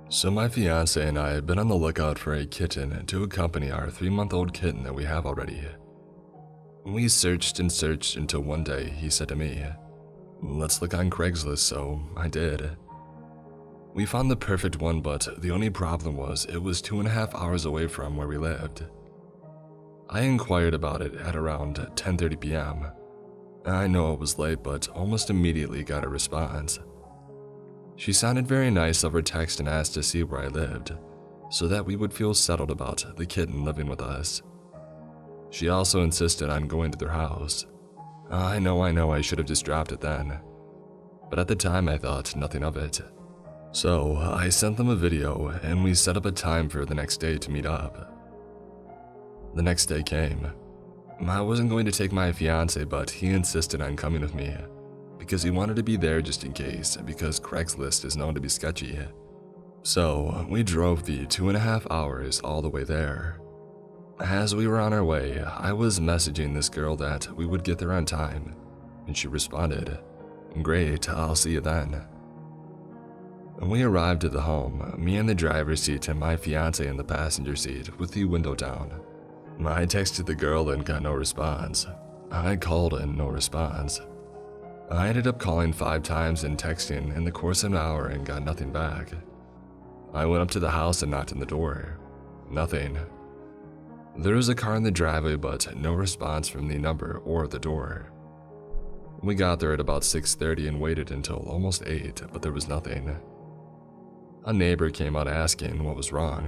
So my fiance and I have been on the lookout for a kitten to accompany our 3-month-old kitten that we have already. We searched and searched until one day he said to me, "Let's look on Craigslist," so I did. We found the perfect one, but the only problem was it was 2.5 hours away from where we lived. I inquired about it at around 10:30 p.m. I know it was late, but almost immediately got a response. She sounded very nice over text and asked to see where I lived, so that we would feel settled about the kitten living with us. She also insisted on going to their house. I know I should have just dropped it then. But at the time I thought nothing of it. So I sent them a video and we set up a time for the next day to meet up. The next day came. I wasn't going to take my fiance, but he insisted on coming with me because he wanted to be there just in case, because Craigslist is known to be sketchy. So we drove the 2.5 hours all the way there. As we were on our way, I was messaging this girl that we would get there on time, and she responded, "Great, I'll see you then." We arrived at the home, me in the driver's seat and my fiance in the passenger seat with the window down. I texted the girl and got no response. I called and no response. I ended up calling 5 times and texting in the course of an hour and got nothing back. I went up to the house and knocked on the door. Nothing. There was a car in the driveway, but no response from the number or the door. We got there at about 6:30 and waited until almost 8, but there was nothing. A neighbor came out asking what was wrong,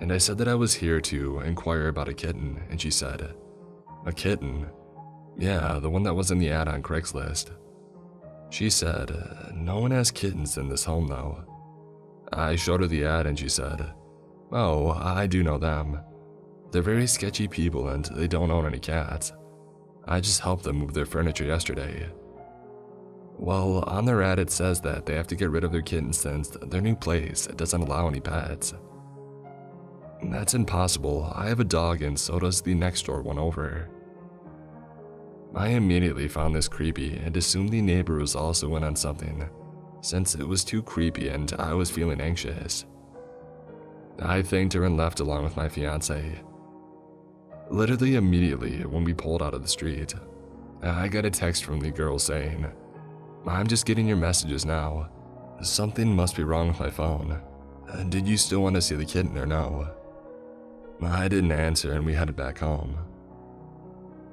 and I said that I was here to inquire about a kitten, and she said, "A kitten? Yeah, the one that was in the ad on Craigslist." She said, "No one has kittens in this home though." I showed her the ad and she said, "Oh, I do know them. They're very sketchy people and they don't own any cats. I just helped them move their furniture yesterday." Well, on their ad it says that they have to get rid of their kittens since their new place doesn't allow any pets. That's impossible. I have a dog and so does the next door one over. I immediately found this creepy and assumed the neighbor was also in on something, since it was too creepy and I was feeling anxious. I thanked her and left along with my fiance. Literally immediately when we pulled out of the street, I got a text from the girl saying, "I'm just getting your messages now. Something must be wrong with my phone. Did you still want to see the kitten or no?" I didn't answer and we headed back home.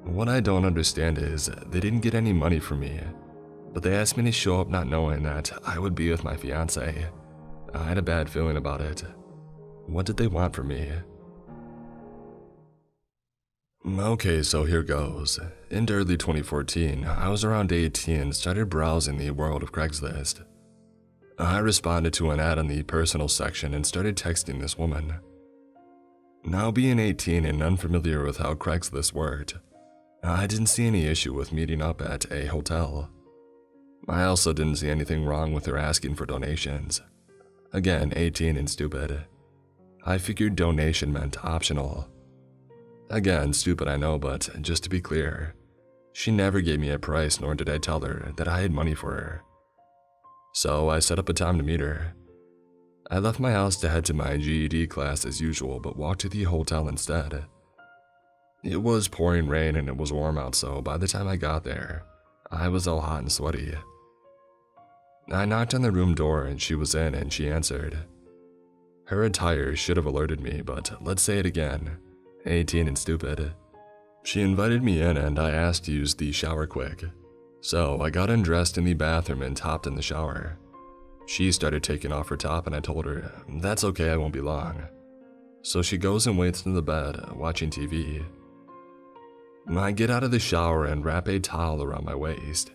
What I don't understand is they didn't get any money from me, but they asked me to show up not knowing that I would be with my fiance. I had a bad feeling about it. What did they want from me? Okay, so here goes. In early 2014, I was around 18 and started browsing the world of Craigslist. I responded to an ad in the personal section and started texting this woman. Now being 18 and unfamiliar with how Craigslist worked, I didn't see any issue with meeting up at a hotel. I also didn't see anything wrong with her asking for donations. Again, 18 and stupid. I figured donation meant optional. Again, stupid I know, but just to be clear, she never gave me a price nor did I tell her that I had money for her. So I set up a time to meet her. I left my house to head to my GED class as usual, but walked to the hotel instead. It was pouring rain and it was warm out, so by the time I got there, I was all hot and sweaty. I knocked on the room door and she was in and she answered. Her attire should have alerted me, but let's say it again. 18 and stupid. She invited me in and I asked to use the shower quick. So I got undressed in the bathroom and hopped in the shower. She started taking off her top and I told her, "That's okay, I won't be long." So she goes and waits in the bed, watching TV. I get out of the shower and wrap a towel around my waist.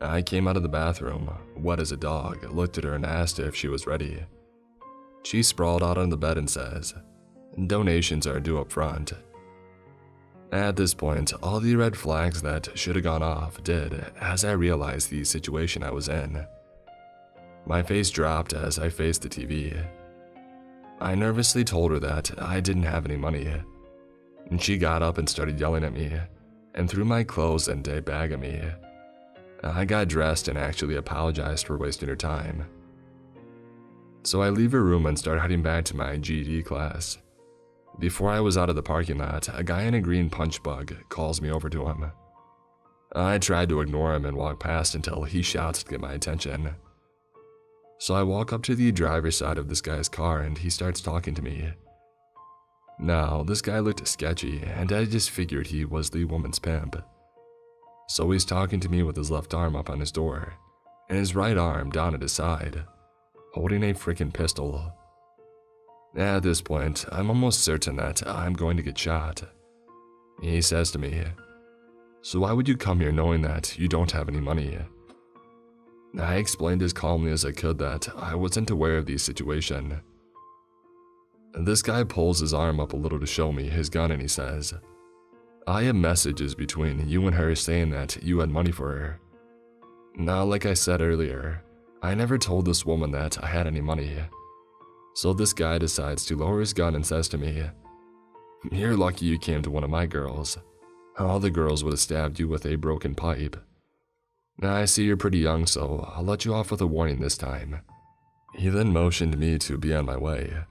I came out of the bathroom, wet as a dog, looked at her and asked if she was ready. She sprawled out on the bed and says, "Donations are due up front." At this point, all the red flags that should have gone off did as I realized the situation I was in. My face dropped as I faced the TV. I nervously told her that I didn't have any money. And she got up and started yelling at me, and threw my clothes and a bag at me. I got dressed and actually apologized for wasting her time. So I leave her room and start heading back to my GED class. Before I was out of the parking lot, a guy in a green punch bug calls me over to him. I tried to ignore him and walk past until he shouts to get my attention. So I walk up to the driver's side of this guy's car and he starts talking to me. Now, this guy looked sketchy and I just figured he was the woman's pimp. So he's talking to me with his left arm up on his door and his right arm down at his side, holding a freaking pistol. At this point, I'm almost certain that I'm going to get shot. He says to me, "So why would you come here knowing that you don't have any money?" I explained as calmly as I could that I wasn't aware of the situation. This guy pulls his arm up a little to show me his gun and he says, "I have messages between you and her saying that you had money for her." Now, like I said earlier, I never told this woman that I had any money. So this guy decides to lower his gun and says to me, "You're lucky you came to one of my girls. All the girls would have stabbed you with a broken pipe. Now I see you're pretty young, so I'll let you off with a warning this time." He then motioned me to be on my way,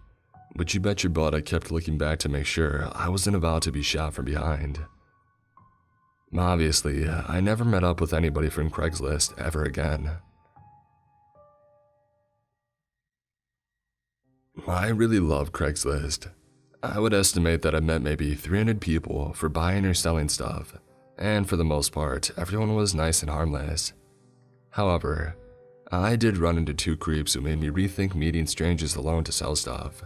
but you bet your butt I kept looking back to make sure I wasn't about to be shot from behind. Obviously, I never met up with anybody from Craigslist ever again. I really love Craigslist. I would estimate that I met maybe 300 people for buying or selling stuff, and for the most part, everyone was nice and harmless. However, I did run into 2 creeps who made me rethink meeting strangers alone to sell stuff.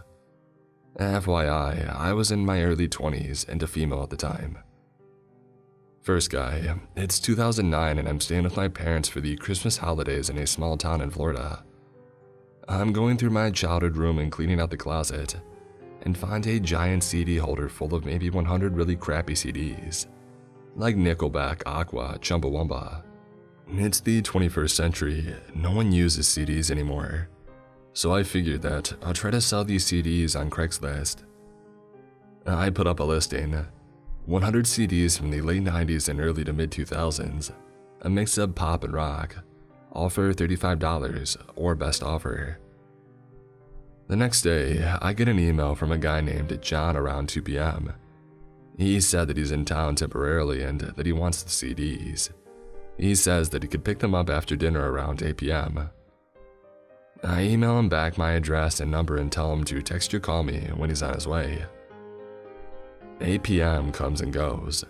FYI, I was in my early 20s and a female at the time. First guy, it's 2009 and I'm staying with my parents for the Christmas holidays in a small town in Florida. I'm going through my childhood room and cleaning out the closet, and find a giant CD holder full of maybe 100 really crappy CDs, like Nickelback, Aqua, Chumbawamba. It's the 21st century, no one uses CDs anymore, so I figured that I'll try to sell these CDs on Craigslist. I put up a listing, 100 CDs from the late 90s and early to mid 2000s, a mix of pop and rock, all for $35 or best offer. The next day, I get an email from a guy named John around 2 p.m. He said that he's in town temporarily and that he wants the CDs. He says that he could pick them up after dinner around 8 p.m. I email him back my address and number and tell him to text or call me when he's on his way. 8 p.m. comes and goes.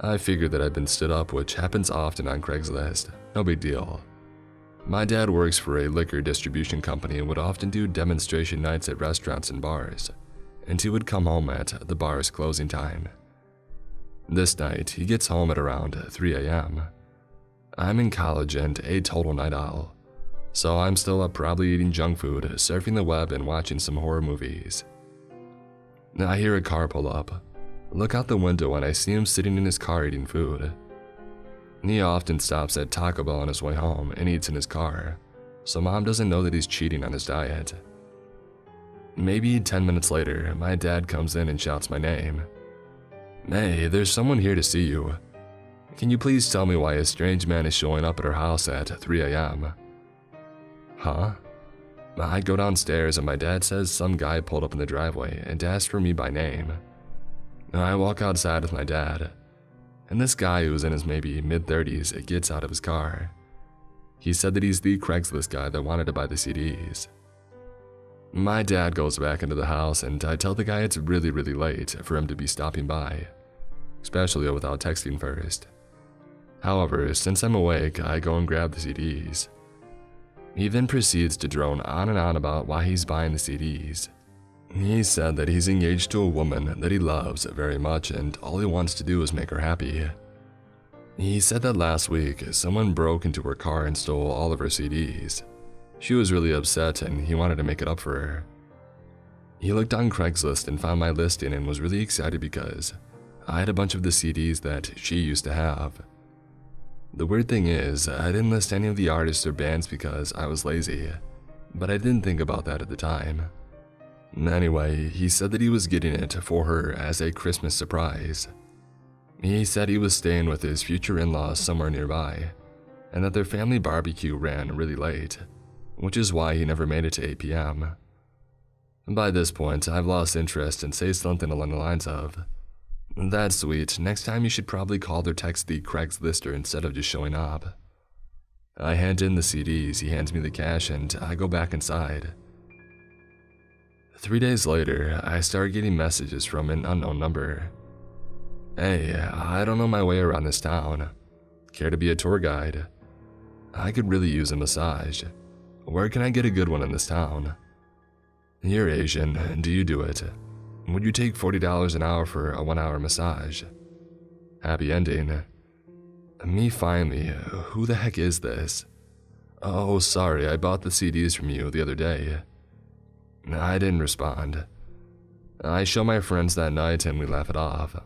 I figured that I'd been stood up, which happens often on Craigslist. No big deal. My dad works for a liquor distribution company and would often do demonstration nights at restaurants and bars, and he would come home at the bar's closing time. This night, he gets home at around 3 a.m. I'm in college and a total night owl, so I'm still up probably eating junk food, surfing the web, and watching some horror movies. I hear a car pull up. Look out the window and I see him sitting in his car eating food. He often stops at Taco Bell on his way home and eats in his car, so Mom doesn't know that he's cheating on his diet. Maybe 10 minutes later, my dad comes in and shouts my name. "Hey, there's someone here to see you. Can you please tell me why a strange man is showing up at our house at 3 a.m. Huh? I go downstairs and my dad says some guy pulled up in the driveway and asked for me by name. I walk outside with my dad, and this guy who's in his maybe mid-30s gets out of his car. He said that he's the Craigslist guy that wanted to buy the CDs. My dad goes back into the house and I tell the guy it's really late for him to be stopping by, especially without texting first. However, since I'm awake, I go and grab the CDs. He then proceeds to drone on and on about why he's buying the CDs. He said that he's engaged to a woman that he loves very much and all he wants to do is make her happy. He said that last week, someone broke into her car and stole all of her CDs. She was really upset and he wanted to make it up for her. He looked on Craigslist and found my listing and was really excited because I had a bunch of the CDs that she used to have. The weird thing is, I didn't list any of the artists or bands because I was lazy, but I didn't think about that at the time. Anyway, he said that he was getting it for her as a Christmas surprise. He said he was staying with his future in-laws somewhere nearby, and that their family barbecue ran really late. which is why he never made it to 8 p.m. By this point, I've lost interest and say something along the lines of, "That's sweet, next time you should probably call or text the Craigslist instead of just showing up." I hand in the CDs, he hands me the cash, and I go back inside. 3 days later, I start getting messages from an unknown number. "Hey, I don't know my way around this town. Care to be a tour guide? I could really use a massage. Where can I get a good one in this town? You're Asian, do you do it? Would you take $40 an hour for a 1-hour massage? Happy ending." Me finally, who the heck is this? "Oh, sorry, I bought the CDs from you the other day." I didn't respond. I show my friends that night and we laugh it off.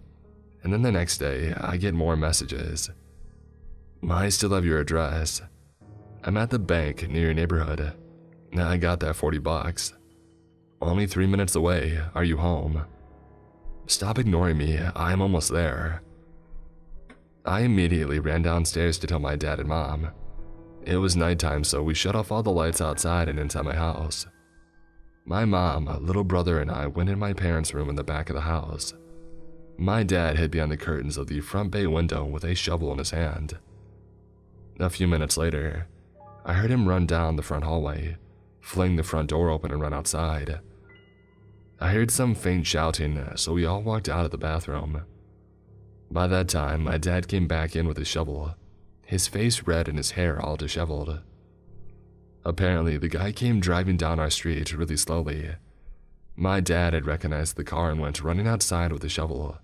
And then the next day, I get more messages. "I still have your address. I'm at the bank near your neighborhood. I got that $40. Only 3 minutes away. Are you home? Stop ignoring me. I'm almost there." I immediately ran downstairs to tell my dad and mom. It was nighttime, so we shut off all the lights outside and inside my house. My mom, little brother, and I went in my parents' room in the back of the house. My dad hid behind the curtains of the front bay window with a shovel in his hand. A few minutes later, I heard him run down the front hallway, fling the front door open and run outside. I heard some faint shouting, so we all walked out of the bathroom. By that time, my dad came back in with his shovel, his face red and his hair all disheveled. Apparently, the guy came driving down our street really slowly. My dad had recognized the car and went running outside with the shovel,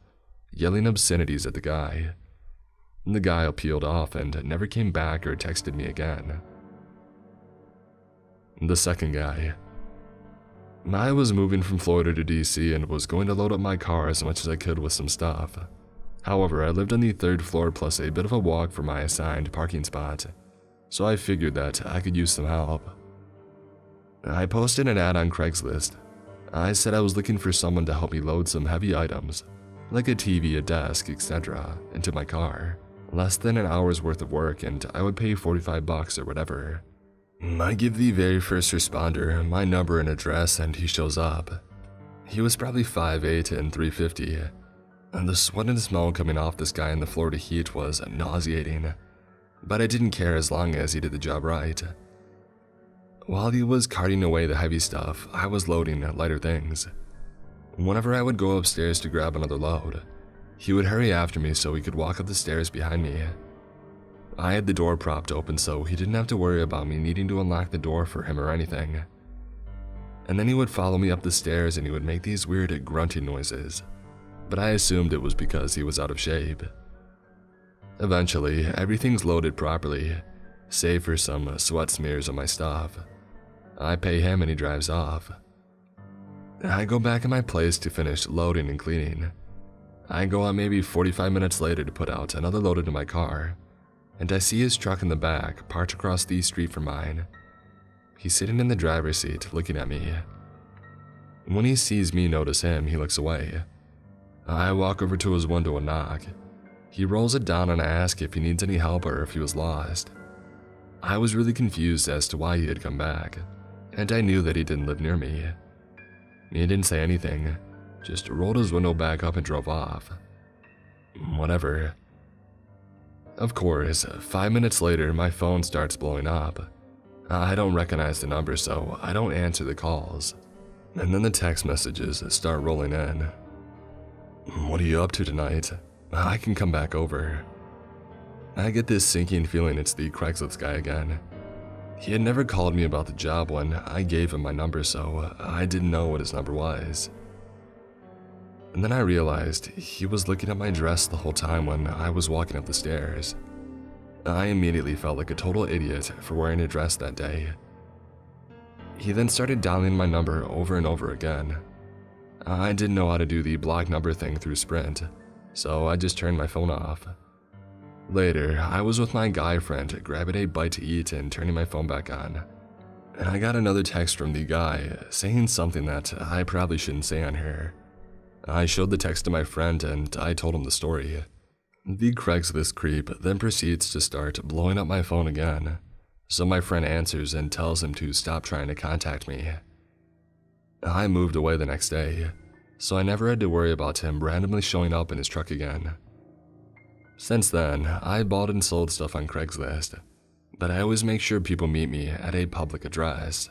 yelling obscenities at the guy. The guy peeled off and never came back or texted me again. The second guy. I was moving from Florida to DC and was going to load up my car as much as I could with some stuff. However, I lived on the 3rd floor plus a bit of a walk from my assigned parking spot, so I figured that I could use some help. I posted an ad on Craigslist. I said I was looking for someone to help me load some heavy items, like a TV, a desk, etc., into my car. Less than an hour's worth of work and I would pay $45 or whatever. I give the very first responder my number and address and he shows up. He was probably 5'8" and 350, and the sweat and smell coming off this guy in the Florida heat was nauseating, but I didn't care as long as he did the job right. While he was carting away the heavy stuff, I was loading lighter things. Whenever I would go upstairs to grab another load, he would hurry after me so he could walk up the stairs behind me. I had the door propped open so he didn't have to worry about me needing to unlock the door for him or anything. And then he would follow me up the stairs and he would make these weird grunting noises, but I assumed it was because he was out of shape. Eventually, everything's loaded properly, save for some sweat smears on my stuff. I pay him and he drives off. I go back in my place to finish loading and cleaning. I go out maybe 45 minutes later to put out another load into my car, and I see his truck in the back parked across the street from mine. He's sitting in the driver's seat looking at me. When he sees me notice him, he looks away. I walk over to his window and knock. He rolls it down and I ask if he needs any help or if he was lost. I was really confused as to why he had come back, and I knew that he didn't live near me. He didn't say anything, just rolled his window back up and drove off. Whatever. Of course, 5 minutes later, my phone starts blowing up. I don't recognize the number, so I don't answer the calls. And then the text messages start rolling in. "What are you up to tonight? I can come back over." I get this sinking feeling it's the Craigslist guy again. He had never called me about the job when I gave him my number, so I didn't know what his number was. And then I realized he was looking at my dress the whole time when I was walking up the stairs. I immediately felt like a total idiot for wearing a dress that day. He then started dialing my number over and over again. I didn't know how to do the block number thing through Sprint, so I just turned my phone off. Later, I was with my guy friend grabbing a bite to eat and turning my phone back on. And I got another text from the guy saying something that I probably shouldn't say on here. I showed the text to my friend and I told him the story. The Craigslist creep then proceeds to start blowing up my phone again. So my friend answers and tells him to stop trying to contact me. I moved away the next day, so I never had to worry about him randomly showing up in his truck again. Since then, I bought and sold stuff on Craigslist, but I always make sure people meet me at a public address.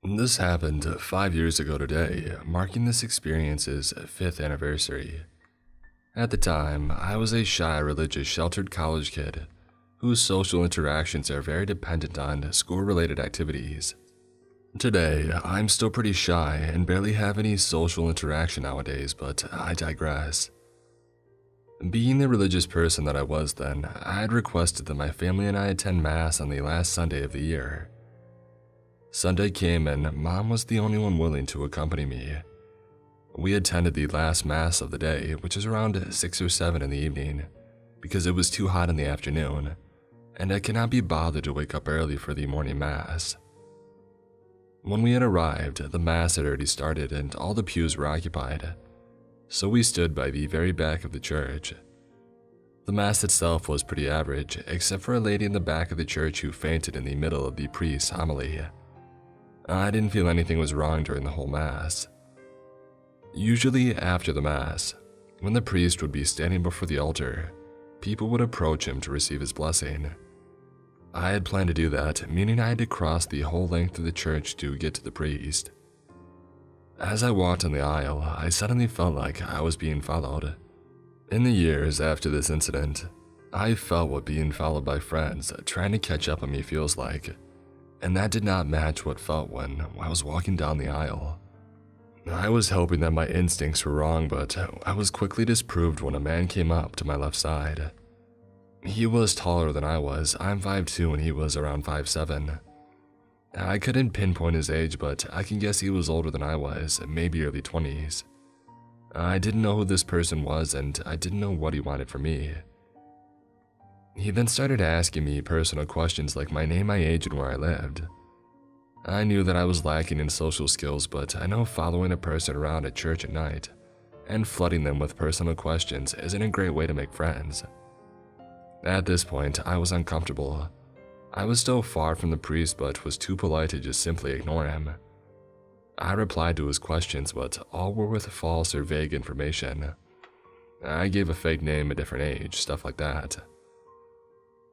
This happened 5 years ago today, marking this experience's 5th anniversary. At the time, I was a shy, religious, sheltered college kid whose social interactions are very dependent on school-related activities. Today, I'm still pretty shy and barely have any social interaction nowadays, but I digress. Being the religious person that I was then, I had requested that my family and I attend Mass on the last Sunday of the year. Sunday came and Mom was the only one willing to accompany me. We attended the last Mass of the day, which is around 6 or 7 in the evening, because it was too hot in the afternoon, and I could not be bothered to wake up early for the morning Mass. When we had arrived, the Mass had already started and all the pews were occupied, so we stood by the very back of the church. The Mass itself was pretty average, except for a lady in the back of the church who fainted in the middle of the priest's homily. I didn't feel anything was wrong during the whole Mass. Usually after the Mass, when the priest would be standing before the altar, people would approach him to receive his blessing. I had planned to do that, meaning I had to cross the whole length of the church to get to the priest. As I walked on the aisle, I suddenly felt like I was being followed. In the years after this incident, I felt what being followed by friends trying to catch up on me feels like, and that did not match what felt when I was walking down the aisle. I was hoping that my instincts were wrong, but I was quickly disproved when a man came up to my left side. He was taller than I was. I'm 5'2" and he was around 5'7". I couldn't pinpoint his age, but I can guess he was older than I was, maybe early 20s. I didn't know who this person was and I didn't know what he wanted from me. He then started asking me personal questions like my name, my age, and where I lived. I knew that I was lacking in social skills, but I know following a person around at church at night and flooding them with personal questions isn't a great way to make friends. At this point, I was uncomfortable. I was still far from the priest, but was too polite to just simply ignore him. I replied to his questions, but all were with false or vague information. I gave a fake name, a different age, stuff like that.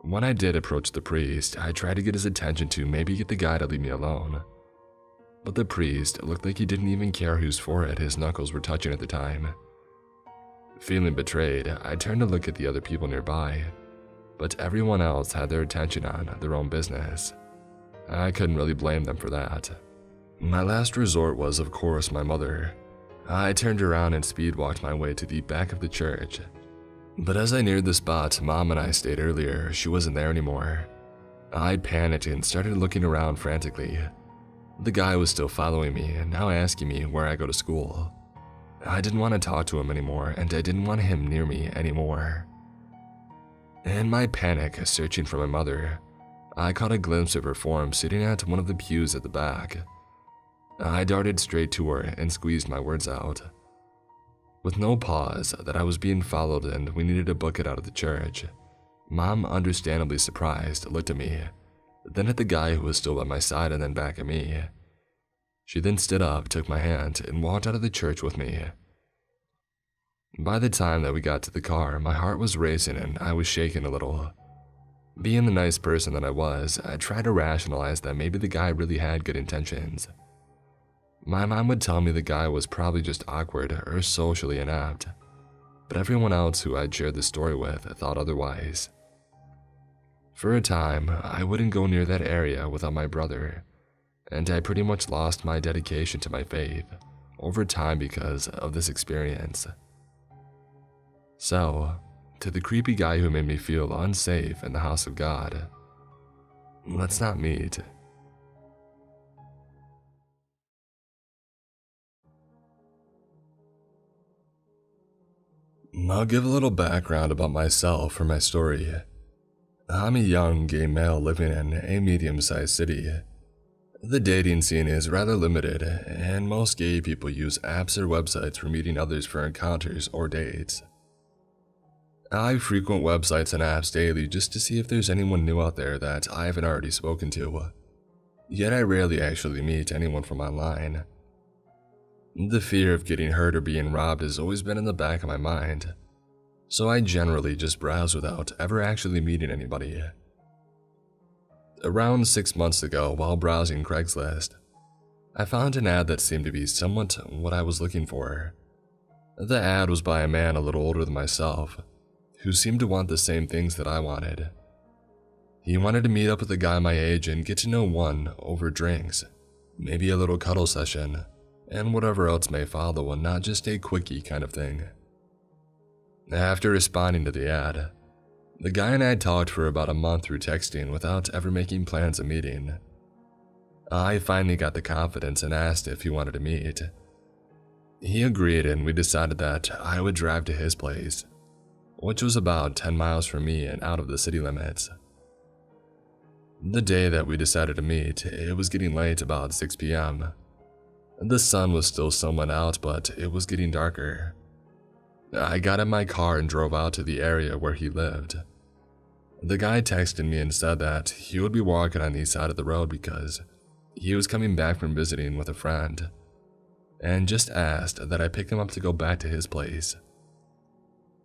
When I did approach the priest, I tried to get his attention to maybe get the guy to leave me alone. But the priest looked like he didn't even care whose forehead his knuckles were touching at the time. Feeling betrayed, I turned to look at the other people nearby, but everyone else had their attention on their own business. I couldn't really blame them for that. My last resort was, of course, my mother. I turned around and speed walked my way to the back of the church. But as I neared the spot Mom and I stayed earlier, she wasn't there anymore. I panicked and started looking around frantically. The guy was still following me and now asking me where I go to school. I didn't want to talk to him anymore, and I didn't want him near me anymore. In my panic, searching for my mother, I caught a glimpse of her form sitting at one of the pews at the back. I darted straight to her and squeezed my words out. With no pause, that I was being followed and we needed to book it out of the church. Mom, understandably surprised, looked at me, then at the guy who was still by my side and then back at me. She then stood up, took my hand, and walked out of the church with me. By the time that we got to the car, my heart was racing and I was shaking a little. Being the nice person that I was, I tried to rationalize that maybe the guy really had good intentions. My mom would tell me the guy was probably just awkward or socially inept, but everyone else who I'd shared the story with thought otherwise. For a time, I wouldn't go near that area without my brother, and I pretty much lost my dedication to my faith over time because of this experience. So, to the creepy guy who made me feel unsafe in the house of God, let's not meet. I'll give a little background about myself for my story. I'm a young gay male living in a medium-sized city. The dating scene is rather limited, and most gay people use apps or websites for meeting others for encounters or dates. I frequent websites and apps daily just to see if there's anyone new out there that I haven't already spoken to. Yet I rarely actually meet anyone from online. The fear of getting hurt or being robbed has always been in the back of my mind, so I generally just browse without ever actually meeting anybody. Around 6 months ago, while browsing Craigslist, I found an ad that seemed to be somewhat what I was looking for. The ad was by a man a little older than myself, who seemed to want the same things that I wanted. He wanted to meet up with a guy my age and get to know one over drinks, maybe a little cuddle session, and whatever else may follow, and not just a quickie kind of thing. After responding to the ad, the guy and I talked for about a month through texting without ever making plans of meeting. I finally got the confidence and asked if he wanted to meet. He agreed, and we decided that I would drive to his place, which was about 10 miles from me and out of the city limits. The day that we decided to meet, it was getting late, about 6 p.m. The sun was still somewhat out, but it was getting darker. I got in my car and drove out to the area where he lived. The guy texted me and said that he would be walking on the side of the road because he was coming back from visiting with a friend, and just asked that I pick him up to go back to his place.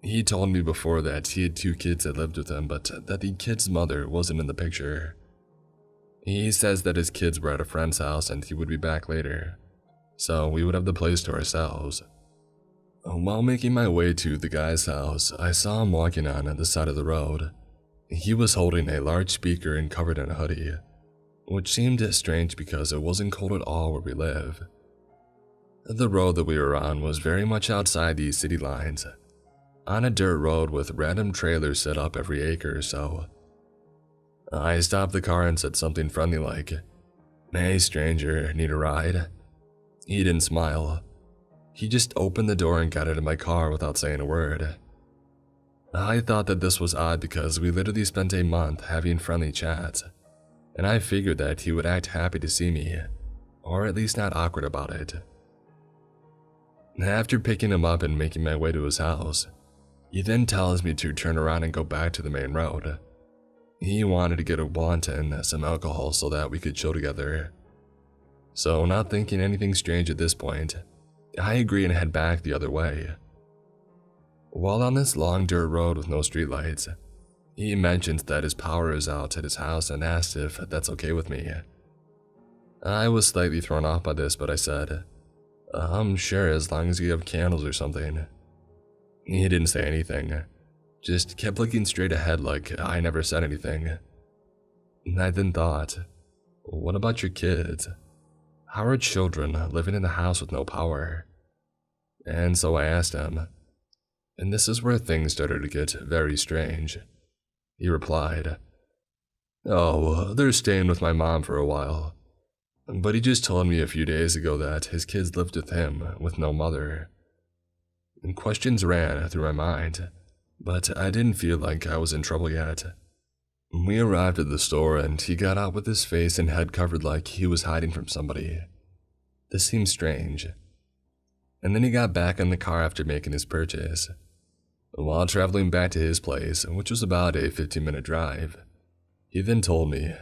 He told me before that he had 2 kids that lived with him, but that the kid's mother wasn't in the picture. He says that his kids were at a friend's house and he would be back later, so we would have the place to ourselves. While making my way to the guy's house, I saw him walking on the side of the road. He was holding a large speaker and covered in a hoodie, which seemed strange because it wasn't cold at all where we live. The road that we were on was very much outside the city lines, on a dirt road with random trailers set up every acre or so. I stopped the car and said something friendly like, "Hey stranger, need a ride?" He didn't smile. He just opened the door and got into my car without saying a word. I thought that this was odd because we literally spent a month having friendly chats, and I figured that he would act happy to see me, or at least not awkward about it. After picking him up and making my way to his house, he then tells me to turn around and go back to the main road. He wanted to get a blunt and some alcohol so that we could chill together. So, not thinking anything strange at this point, I agree and head back the other way. While on this long dirt road with no streetlights, he mentions that his power is out at his house and asked if that's okay with me. I was slightly thrown off by this, but I said, sure, as long as you have candles or something. He didn't say anything, just kept looking straight ahead like I never said anything. I then thought, what about your kids? How are children living in a house with no power? And so I asked him, and this is where things started to get very strange. He replied, "Oh, they're staying with my mom for a while. But he just told me a few days ago that his kids lived with him with no mother." And questions ran through my mind, but I didn't feel like I was in trouble yet. We arrived at the store and he got out with his face and head covered like he was hiding from somebody. This seemed strange. And then he got back in the car after making his purchase. While traveling back to his place, which was about a 15-minute drive, he then told me,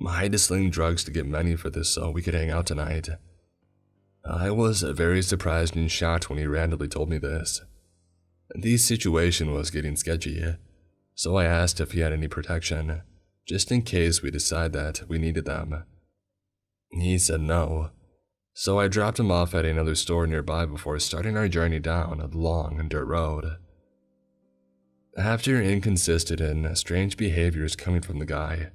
I had to sling drugs to get money for this so we could hang out tonight. I was very surprised and shocked when he randomly told me this. The situation was getting sketchy, so I asked if he had any protection, just in case we decide that we needed them. He said no, so I dropped him off at another store nearby before starting our journey down a long dirt road. After inconsistent and strange behaviors coming from the guy,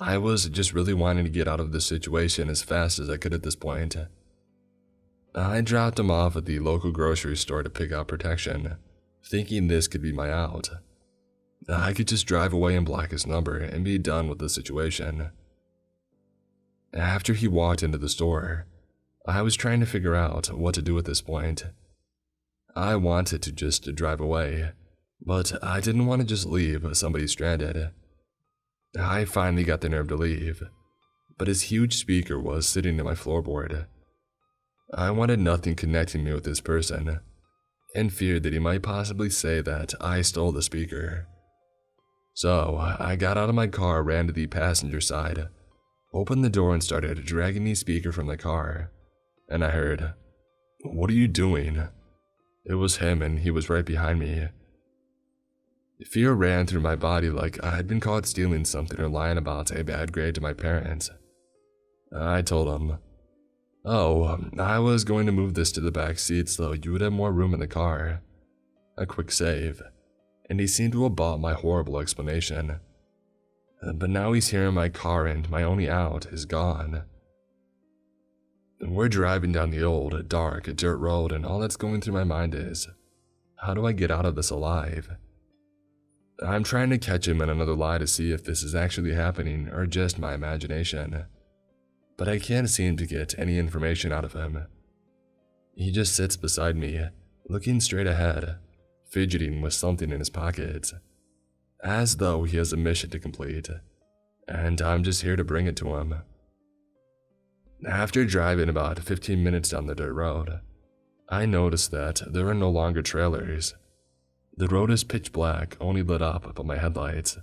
I was just really wanting to get out of this situation as fast as I could at this point. I dropped him off at the local grocery store to pick up protection, thinking this could be my out. I could just drive away and block his number and be done with the situation. After he walked into the store, I was trying to figure out what to do at this point. I wanted to just drive away, but I didn't want to just leave somebody stranded. I finally got the nerve to leave, but his huge speaker was sitting in my floorboard. I wanted nothing connecting me with this person, and feared that he might possibly say that I stole the speaker. So I got out of my car, ran to the passenger side, opened the door and started dragging the speaker from the car, and I heard, "What are you doing?" It was him, and he was right behind me. Fear ran through my body like I had been caught stealing something or lying about a bad grade to my parents. I told him, "Oh, I was going to move this to the back seat so you would have more room in the car." A quick save, and he seemed to have bought my horrible explanation. But now he's here in my car and my only out is gone. We're driving down the old, dark, dirt road, and all that's going through my mind is, how do I get out of this alive? I'm trying to catch him in another lie to see if this is actually happening or just my imagination, but I can't seem to get any information out of him. He just sits beside me, looking straight ahead, fidgeting with something in his pockets, as though he has a mission to complete, and I'm just here to bring it to him. After driving about 15 minutes down the dirt road, I noticed that there are no longer trailers. The road is pitch black, only lit up by my headlights.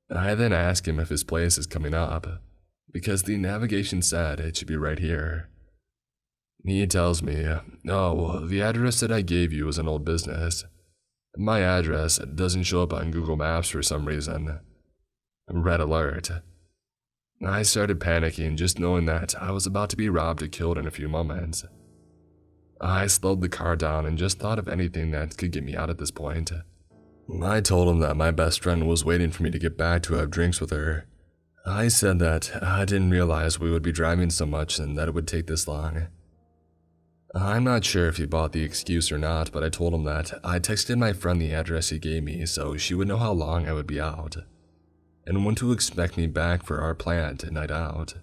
I then ask him if his place is coming up, because the navigation said it should be right here. He tells me, "Oh, the address that I gave you is an old business. My address doesn't show up on Google Maps for some reason." Red alert. I started panicking, just knowing that I was about to be robbed or killed in a few moments. I slowed the car down and just thought of anything that could get me out at this point. I told him that my best friend was waiting for me to get back to have drinks with her. I said that I didn't realize we would be driving so much and that it would take this long. I'm not sure if he bought the excuse or not, but I told him that I texted my friend the address he gave me so she would know how long I would be out, and when to expect me back for our planned night out.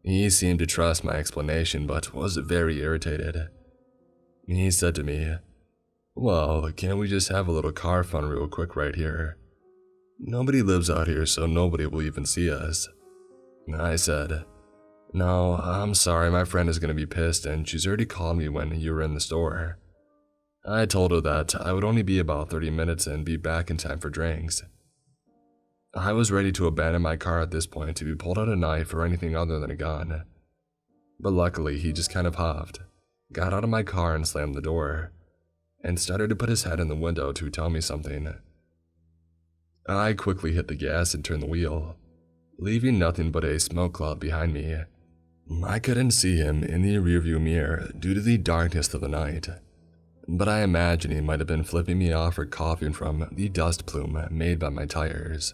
He seemed to trust my explanation, but was very irritated. He said to me, "Well, can't we just have a little car fun real quick right here? Nobody lives out here, so nobody will even see us." I said, "No, I'm sorry, my friend is going to be pissed and she's already called me when you were in the store." I told her that I would only be about 30 minutes and be back in time for drinks. I was ready to abandon my car at this point to be pulled out a knife or anything other than a gun. But luckily, he just kind of huffed, got out of my car and slammed the door, and started to put his head in the window to tell me something. I quickly hit the gas and turned the wheel, leaving nothing but a smoke cloud behind me. I couldn't see him in the rearview mirror due to the darkness of the night, but I imagine he might have been flipping me off or coughing from the dust plume made by my tires.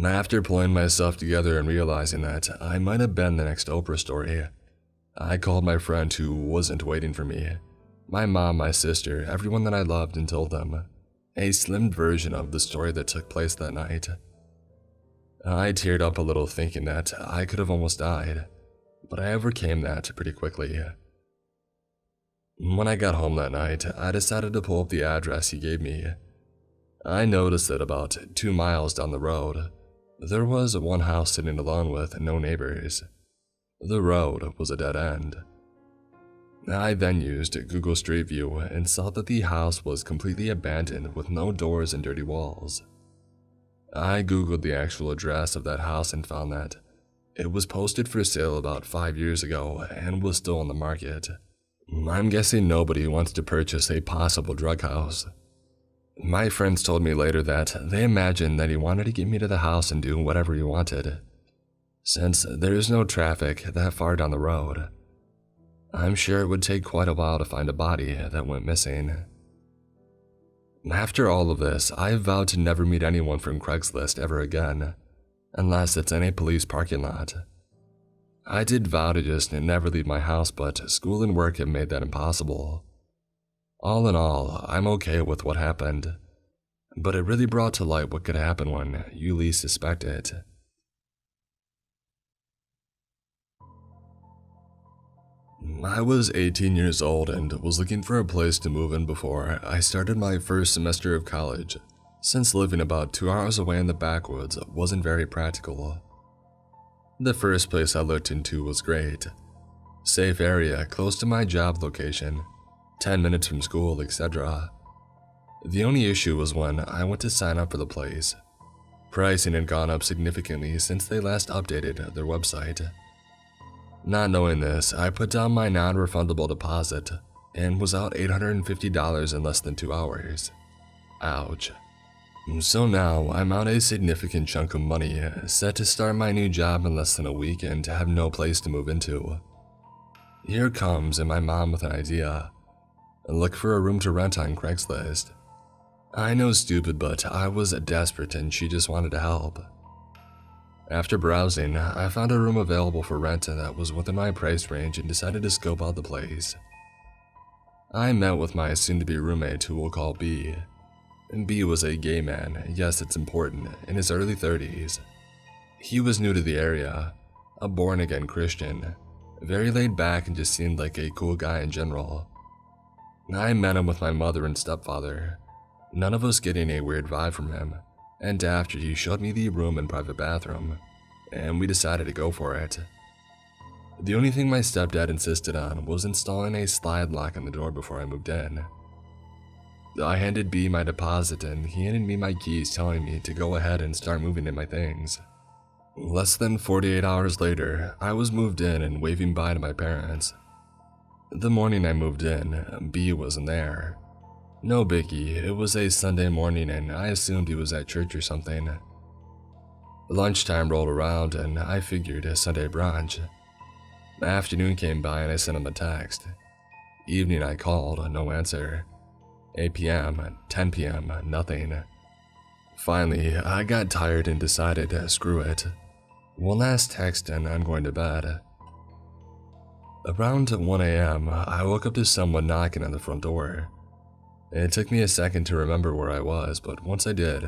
After pulling myself together and realizing that I might have been the next Oprah story, I called my friend who wasn't waiting for me, my mom, my sister, everyone that I loved, and told them a slimmed version of the story that took place that night. I teared up a little thinking that I could have almost died, but I overcame that pretty quickly. When I got home that night, I decided to pull up the address he gave me. I noticed that about 2 miles down the road, there was one house sitting alone with no neighbors. The road was a dead end. I then used Google Street View and saw that the house was completely abandoned with no doors and dirty walls. I googled the actual address of that house and found that it was posted for sale about 5 years ago and was still on the market. I'm guessing nobody wants to purchase a possible drug house. My friends told me later that they imagined that he wanted to get me to the house and do whatever he wanted, since there is no traffic that far down the road. I'm sure it would take quite a while to find a body that went missing. After all of this, I vowed to never meet anyone from Craigslist ever again, unless it's in a police parking lot. I did vow to just never leave my house, but school and work have made that impossible. All in all, I'm okay with what happened, but it really brought to light what could happen when you least suspect it. I was 18 years old and was looking for a place to move in before I started my first semester of college, since living about 2 hours away in the backwoods wasn't very practical. The first place I looked into was great. Safe area close to my job location, 10 minutes from school, etc. The only issue was when I went to sign up for the place. Pricing had gone up significantly since they last updated their website. Not knowing this, I put down my non-refundable deposit and was out $850 in less than 2 hours. Ouch. So now I'm out a significant chunk of money, set to start my new job in less than a week and to have no place to move into. Here comes my mom with an idea. Look for a room to rent on Craigslist. I know, stupid, but I was desperate and she just wanted to help. After browsing, I found a room available for rent that was within my price range and decided to scope out the place. I met with my soon-to-be roommate, who we'll call B. B was a gay man, yes, it's important, in his early 30s. He was new to the area, a born-again Christian, very laid back and just seemed like a cool guy in general. I met him with my mother and stepfather, none of us getting a weird vibe from him, and after he showed me the room and private bathroom, and we decided to go for it. The only thing my stepdad insisted on was installing a slide lock on the door before I moved in. I handed B my deposit and he handed me my keys, telling me to go ahead and start moving in my things. Less than 48 hours later, I was moved in and waving bye to my parents. The morning I moved in, B wasn't there. No biggie, it was a Sunday morning and I assumed he was at church or something. Lunchtime rolled around and I figured a Sunday brunch. Afternoon came by and I sent him a text. Evening I called, no answer. 8 p.m., 10 p.m., nothing. Finally, I got tired and decided, screw it. One last text and I'm going to bed. Around 1 a.m., I woke up to someone knocking on the front door. It took me a second to remember where I was, but once I did,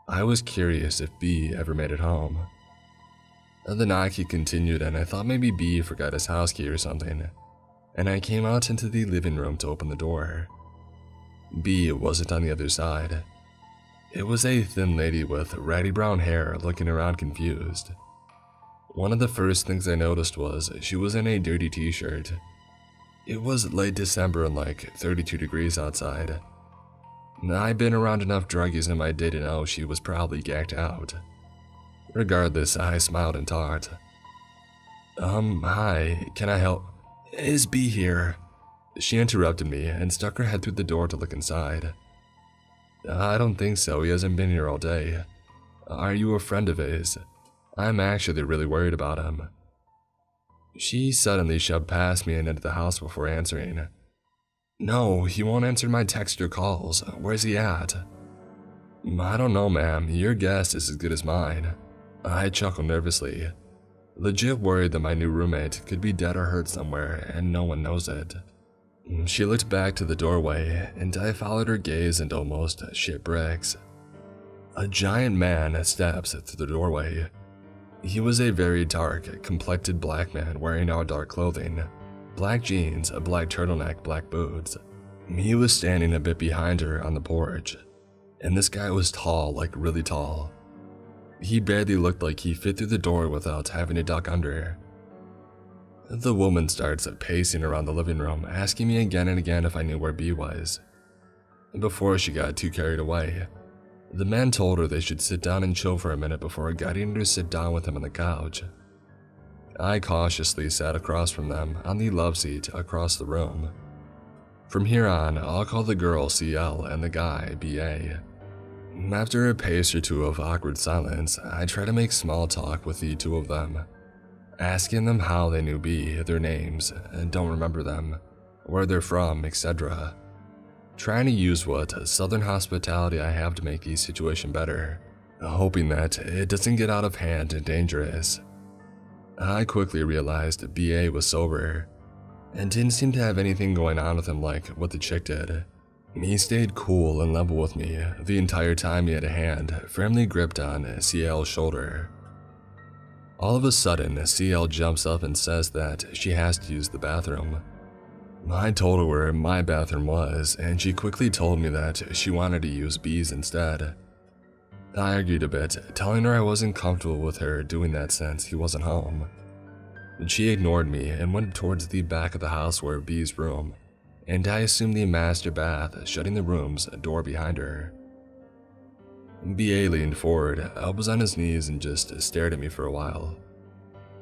I was curious if B ever made it home. The knocking continued and I thought maybe B forgot his house key or something, and I came out into the living room to open the door. B wasn't on the other side. It was a thin lady with ratty brown hair looking around confused. One of the first things I noticed was she was in a dirty t-shirt. It was late December and like 32 degrees outside. I'd been around enough druggies in my day to know she was probably gacked out. Regardless, I smiled and talked. Hi, can I help? Is B here? She interrupted me and stuck her head through the door to look inside. I don't think so, he hasn't been here all day. Are you a friend of his? I'm actually really worried about him. She suddenly shoved past me and into the house before answering. No, he won't answer my text or calls. Where's he at? I don't know, ma'am. Your guess is as good as mine. I chuckled nervously, legit worried that my new roommate could be dead or hurt somewhere and no one knows it. She looked back to the doorway, and I followed her gaze and almost shit bricks. A giant man steps through the doorway. He was a very dark, complected black man wearing all dark clothing, black jeans, a black turtleneck, black boots. He was standing a bit behind her on the porch, and this guy was tall, like really tall. He barely looked like he fit through the door without having to duck under. The woman starts pacing around the living room, asking me again and again if I knew where B was. Before she got too carried away, the man told her they should sit down and chill for a minute before guiding her to sit down with him on the couch. I cautiously sat across from them on the love seat across the room. From here on, I'll call the girl CL and the guy BA. After a pace or two of awkward silence, I try to make small talk with the two of them, asking them how they knew B, their names, and don't remember them, where they're from, etc. Trying to use what southern hospitality I have to make the situation better, hoping that it doesn't get out of hand and dangerous. I quickly realized BA was sober, and didn't seem to have anything going on with him like what the chick did. He stayed cool and level with me the entire time he had a hand firmly gripped on CL's shoulder. All of a sudden, CL jumps up and says that she has to use the bathroom. I told her where my bathroom was, and she quickly told me that she wanted to use B's instead. I argued a bit, telling her I wasn't comfortable with her doing that since he wasn't home. She ignored me and went towards the back of the house where B's room, and I assumed the master bath, shutting the room's door behind her. BA leaned forward, elbows on his knees, and just stared at me for a while,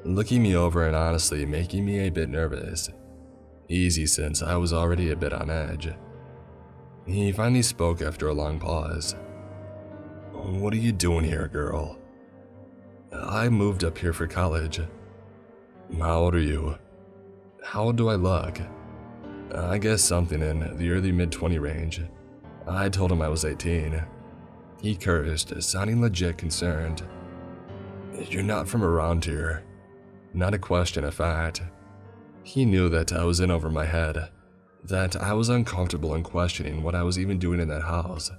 looking me over and honestly making me a bit nervous. Easy, since I was already a bit on edge. He finally spoke after a long pause. "What are you doing here, girl?" "I moved up here for college." "How old are you?" "How old do I look?" "I guess something in the early mid-20 range." I told him I was 18. He cursed, sounding legit concerned. "You're not from around here." Not a question, a fact. He knew that I was in over my head, that I was uncomfortable in questioning what I was even doing in that house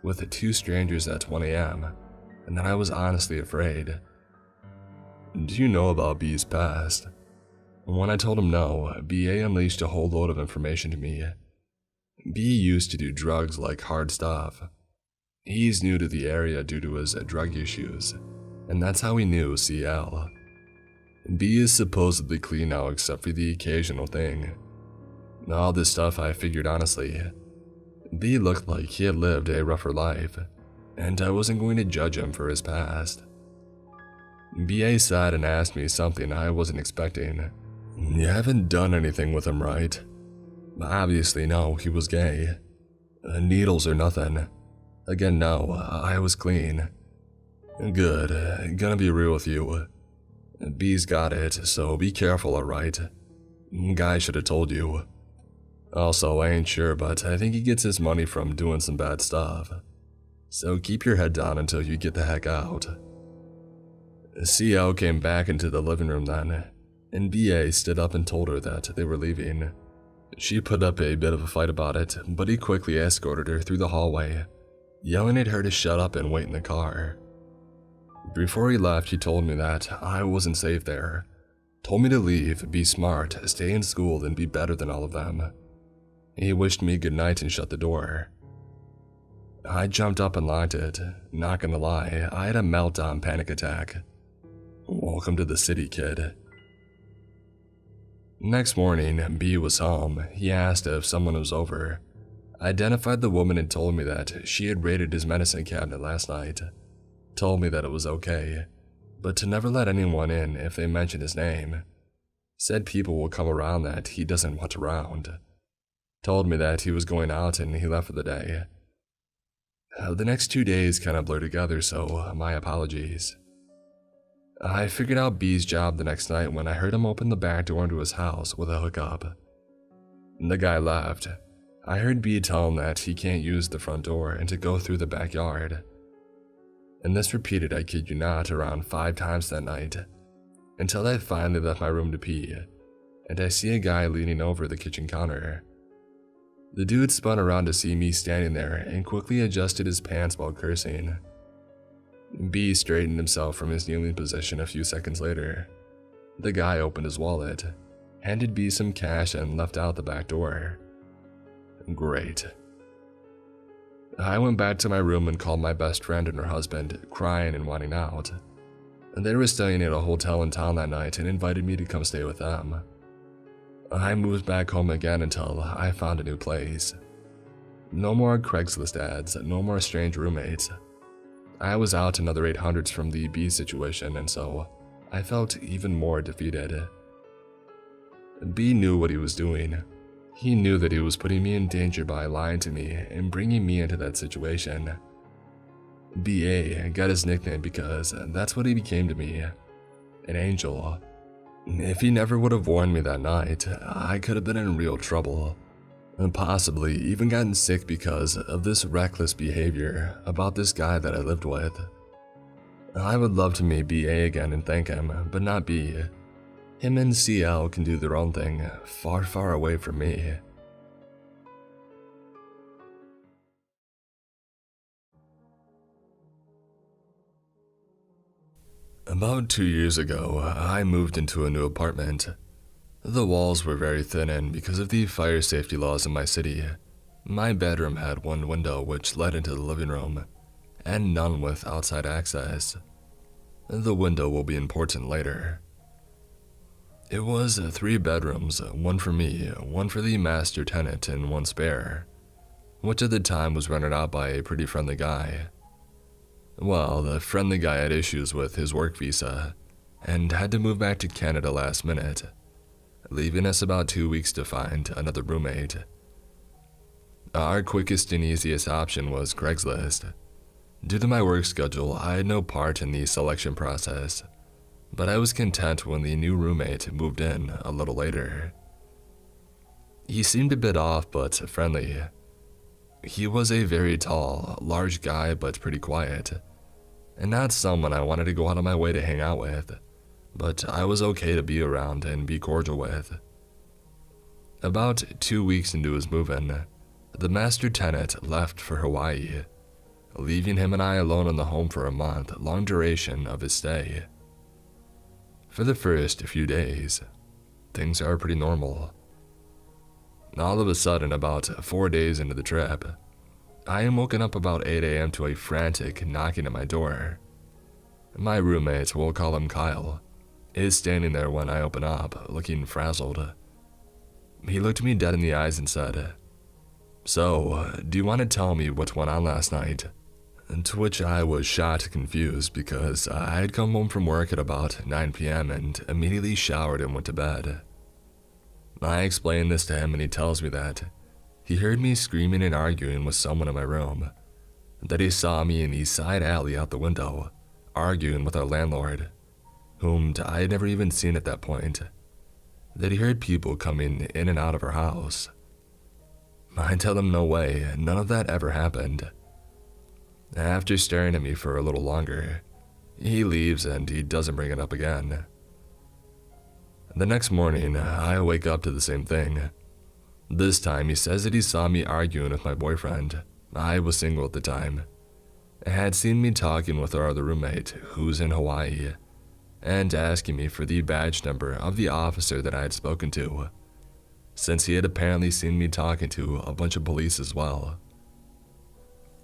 with two strangers at 1 a.m., and that I was honestly afraid. "Do you know about B's past?" When I told him no, BA unleashed a whole load of information to me. B used to do drugs like hard stuff. He's new to the area due to his drug issues, and that's how he knew CL. B is supposedly clean now except for the occasional thing. All this stuff I figured honestly. B looked like he had lived a rougher life, and I wasn't going to judge him for his past. BA sighed and asked me something I wasn't expecting. "You haven't done anything with him, right?" Obviously no, he was gay. Needles or nothing. Again no, I was clean. "Good, gonna be real with you. B's got it, so be careful, alright? Guy should have told you. Also, I ain't sure, but I think he gets his money from doing some bad stuff. So keep your head down until you get the heck out." CL came back into the living room then, and BA stood up and told her that they were leaving. She put up a bit of a fight about it, but he quickly escorted her through the hallway, yelling at her to shut up and wait in the car. Before he left, he told me that I wasn't safe there. Told me to leave, be smart, stay in school, and be better than all of them. He wished me good night and shut the door. I jumped up and locked it. Not gonna lie, I had a meltdown panic attack. Welcome to the city, kid. Next morning, B was home. He asked if someone was over. I identified the woman and told me that she had raided his medicine cabinet last night. Told me that it was okay, but to never let anyone in if they mentioned his name. Said people will come around that he doesn't want around. Told me that he was going out and he left for the day. The next 2 days kind of blurred together, so my apologies. I figured out B's job the next night when I heard him open the back door into his house with a hookup. The guy left. I heard B tell him that he can't use the front door and to go through the backyard. And this repeated, I kid you not, around 5 times that night, until I finally left my room to pee, and I see a guy leaning over the kitchen counter. The dude spun around to see me standing there and quickly adjusted his pants while cursing. B straightened himself from his kneeling position a few seconds later. The guy opened his wallet, handed B some cash, and left out the back door. Great. I went back to my room and called my best friend and her husband, crying and wanting out. They were staying at a hotel in town that night and invited me to come stay with them. I moved back home again until I found a new place. No more Craigslist ads, no more strange roommates. I was out another 800s from the B situation, and so I felt even more defeated. B knew what he was doing. He knew that he was putting me in danger by lying to me and bringing me into that situation. BA got his nickname because that's what he became to me, an angel. If he never would have warned me that night, I could have been in real trouble, and possibly even gotten sick because of this reckless behavior about this guy that I lived with. I would love to meet BA again and thank him, but not B. Him and CL can do their own thing, far, far away from me. About 2 years ago, I moved into a new apartment. The walls were very thin, and because of the fire safety laws in my city, my bedroom had one window which led into the living room, and none with outside access. The window will be important later. It was 3 bedrooms, one for me, one for the master tenant, and one spare, which at the time was rented out by a pretty friendly guy. Well, the friendly guy had issues with his work visa and had to move back to Canada last minute, leaving us about 2 weeks to find another roommate. Our quickest and easiest option was Craigslist. Due to my work schedule, I had no part in the selection process, but I was content when the new roommate moved in a little later. He seemed a bit off but friendly. He was a very tall, large guy but pretty quiet, and not someone I wanted to go out of my way to hang out with, but I was okay to be around and be cordial with. About 2 weeks into his move-in, the master tenant left for Hawaii, leaving him and I alone in the home for a month-long duration of his stay. For the first few days, things are pretty normal. All of a sudden, about 4 days into the trip, I am woken up about 8 a.m. to a frantic knocking at my door. My roommate, we'll call him Kyle, is standing there when I open up, looking frazzled. He looked me dead in the eyes and said, "So, do you want to tell me what went on last night?" To which I was shocked and confused because I had come home from work at about 9 p.m. and immediately showered and went to bed. I explained this to him and he tells me that he heard me screaming and arguing with someone in my room, that he saw me in the side alley out the window, arguing with our landlord, whom I had never even seen at that point, that he heard people coming in and out of our house. I tell him no way, none of that ever happened. After staring at me for a little longer, he leaves and he doesn't bring it up again. The next morning, I wake up to the same thing. This time, he says that he saw me arguing with my boyfriend. I was single at the time. Had seen me talking with our other roommate, who's in Hawaii, and asking me for the badge number of the officer that I had spoken to, since he had apparently seen me talking to a bunch of police as well.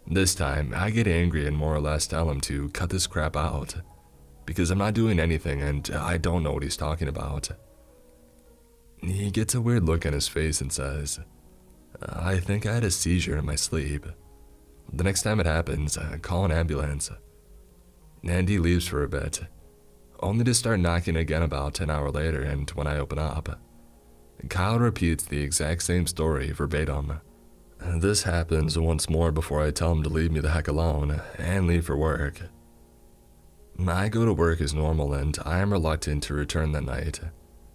This time, I get angry and more or less tell him to cut this crap out, because I'm not doing anything and I don't know what he's talking about. He gets a weird look on his face and says, "I think I had a seizure in my sleep. The next time it happens, call an ambulance." And he leaves for a bit, only to start knocking again about an hour later, and when I open up, Kyle repeats the exact same story verbatim. This happens once more before I tell him to leave me the heck alone and leave for work. I go to work as normal and I am reluctant to return that night,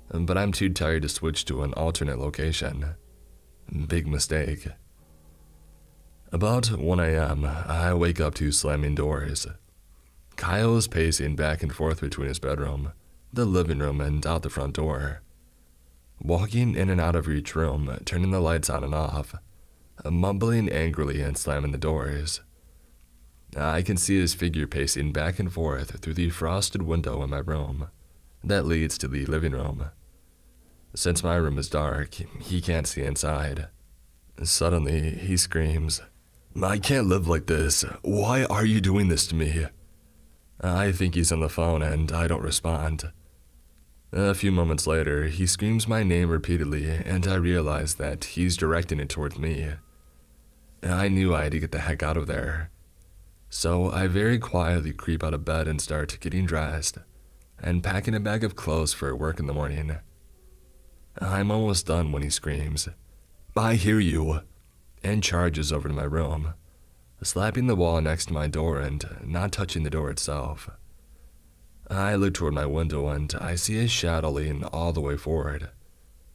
but I'm too tired to switch to an alternate location. Big mistake. About 1 a.m., I wake up to slamming doors. Kyle is pacing back and forth between his bedroom, the living room, and out the front door, walking in and out of each room, turning the lights on and off, mumbling angrily and slamming the doors. I can see his figure pacing back and forth through the frosted window in my room that leads to the living room. Since my room is dark, he can't see inside. Suddenly, he screams, "I can't live like this. Why are you doing this to me?" I think he's on the phone and I don't respond. A few moments later, he screams my name repeatedly and I realize that he's directing it towards me. I knew I had to get the heck out of there. So I very quietly creep out of bed and start getting dressed and packing a bag of clothes for work in the morning. I'm almost done when he screams, "I hear you," and charges over to my room, slapping the wall next to my door and not touching the door itself. I look toward my window and I see his shadow lean all the way forward,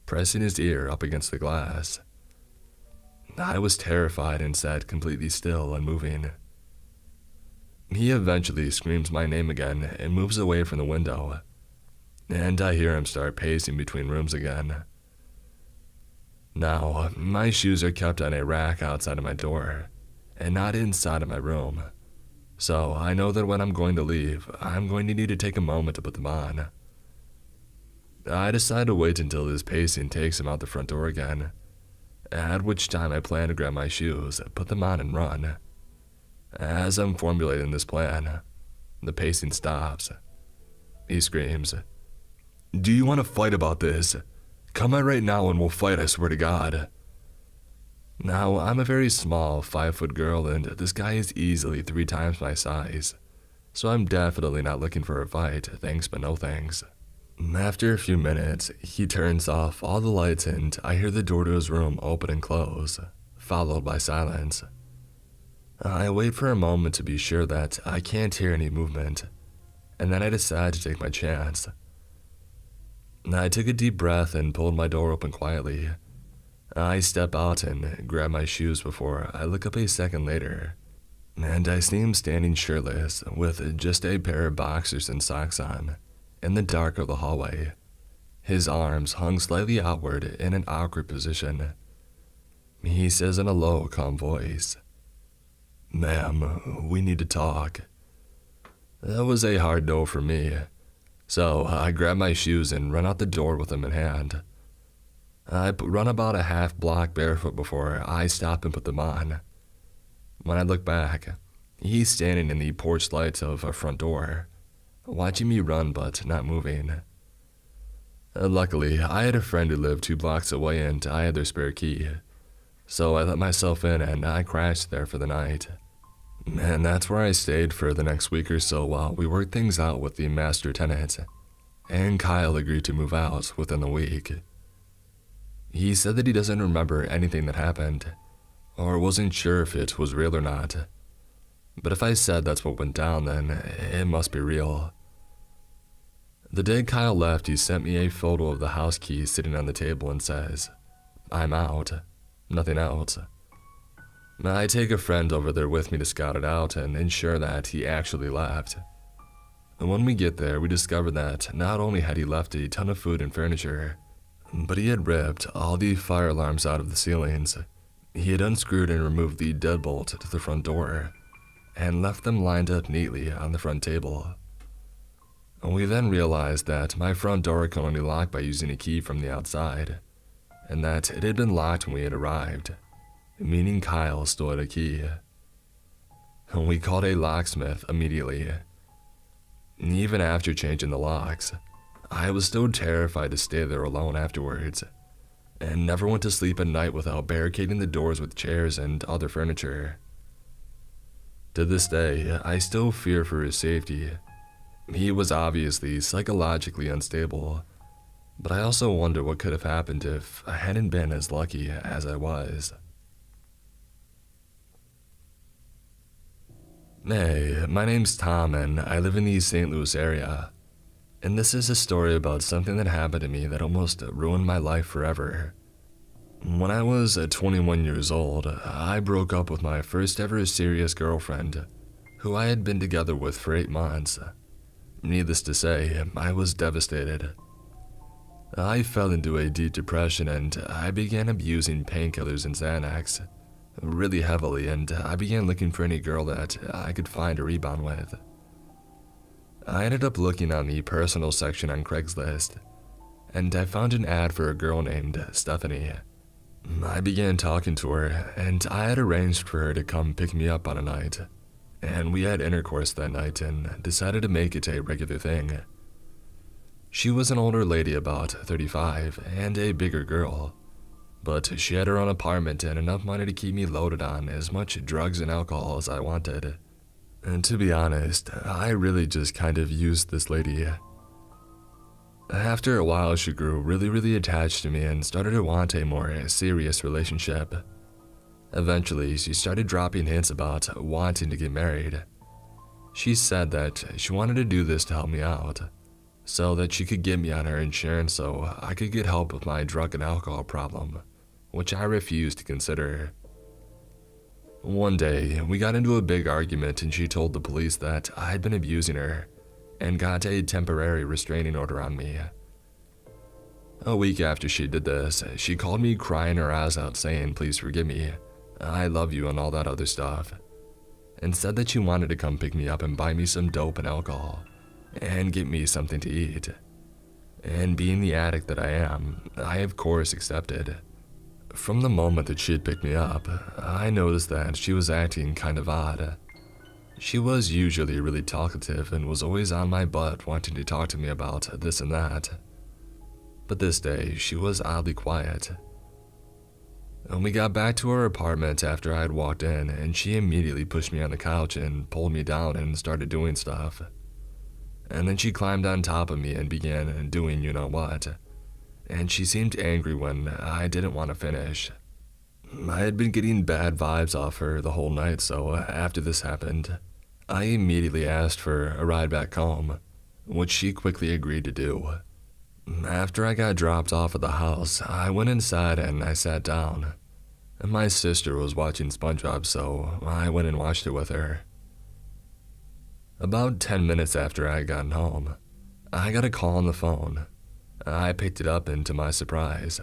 pressing his ear up against the glass. I was terrified and sat completely still, unmoving. He eventually screams my name again and moves away from the window, and I hear him start pacing between rooms again. Now, my shoes are kept on a rack outside of my door, and not inside of my room, so I know that when I'm going to leave, I'm going to need to take a moment to put them on. I decide to wait until his pacing takes him out the front door again, at which time I plan to grab my shoes, put them on, and run. As I'm formulating this plan, the pacing stops. He screams, Do you want to fight about this? Come out right now and we'll fight, I swear to God. Now, I'm a very small 5-foot girl and this guy is easily 3 times my size. So I'm definitely not looking for a fight, thanks but no thanks. After a few minutes, he turns off all the lights and I hear the door to his room open and close, followed by silence. I wait for a moment to be sure that I can't hear any movement, and then I decide to take my chance. I took a deep breath and pulled my door open quietly. I step out and grab my shoes before I look up a second later, and I see him standing shirtless with just a pair of boxers and socks on in the dark of the hallway. His arms hung slightly outward in an awkward position. He says in a low, calm voice, "Ma'am, we need to talk." That was a hard no for me, so I grab my shoes and run out the door with them in hand. I run about a half block barefoot before I stop and put them on. When I look back, he's standing in the porch lights of a front door, watching me run but not moving. Luckily, I had a friend who lived 2 blocks away and I had their spare key, so I let myself in and I crashed there for the night. And that's where I stayed for the next week or so while we worked things out with the master tenant, and Kyle agreed to move out within the week. He said that he doesn't remember anything that happened, or wasn't sure if it was real or not. But if I said that's what went down, then it must be real. The day Kyle left, he sent me a photo of the house key sitting on the table and says, "I'm out, nothing else." I take a friend over there with me to scout it out and ensure that he actually left. And when we get there, we discover that not only had he left a ton of food and furniture, but he had ripped all the fire alarms out of the ceilings. He had unscrewed and removed the deadbolt to the front door, and left them lined up neatly on the front table. We then realized that my front door could only lock by using a key from the outside, and that it had been locked when we had arrived, meaning Kyle still had a key. We called a locksmith immediately. Even after changing the locks, I was still terrified to stay there alone afterwards, and never went to sleep at night without barricading the doors with chairs and other furniture. To this day, I still fear for his safety. He was obviously psychologically unstable, but I also wonder what could have happened if I hadn't been as lucky as I was. Hey, my name's Tom and I live in the St. Louis area. And this is a story about something that happened to me that almost ruined my life forever. When I was 21 years old, I broke up with my first ever serious girlfriend, who I had been together with for 8 months. Needless to say, I was devastated. I fell into a deep depression and I began abusing painkillers and Xanax really heavily, and I began looking for any girl that I could find a rebound with. I ended up looking on the personal section on Craigslist, and I found an ad for a girl named Stephanie. I began talking to her, and I had arranged for her to come pick me up on a night, and we had intercourse that night and decided to make it a regular thing. She was an older lady, about 35, and a bigger girl, but she had her own apartment and enough money to keep me loaded on as much drugs and alcohol as I wanted. And to be honest, I really just kind of used this lady. After a while, she grew really attached to me and started to want a more serious relationship. Eventually, she started dropping hints about wanting to get married. She said that she wanted to do this to help me out, so that she could get me on her insurance so I could get help with my drug and alcohol problem, which I refused to consider. One day, we got into a big argument and she told the police that I had been abusing her and got a temporary restraining order on me. A week after she did this, she called me crying her eyes out saying, "Please forgive me, I love you," and all that other stuff, and said that she wanted to come pick me up and buy me some dope and alcohol and get me something to eat. And being the addict that I am, I of course accepted. From the moment that she had picked me up, I noticed that she was acting kind of odd. She was usually really talkative and was always on my butt wanting to talk to me about this and that. but this day she was oddly quiet. And we got back to her apartment after I had walked in, and she immediately pushed me on the couch and pulled me down and started doing stuff. And then she climbed on top of me and began doing you know what. And she seemed angry when I didn't want to finish. I had been getting bad vibes off her the whole night, so after this happened, I immediately asked for a ride back home, which she quickly agreed to do. After I got dropped off at the house, I went inside and I sat down. My sister was watching SpongeBob, so I went and watched it with her. About 10 minutes after I had gotten home, I got a call on the phone. I picked it up, and to my surprise,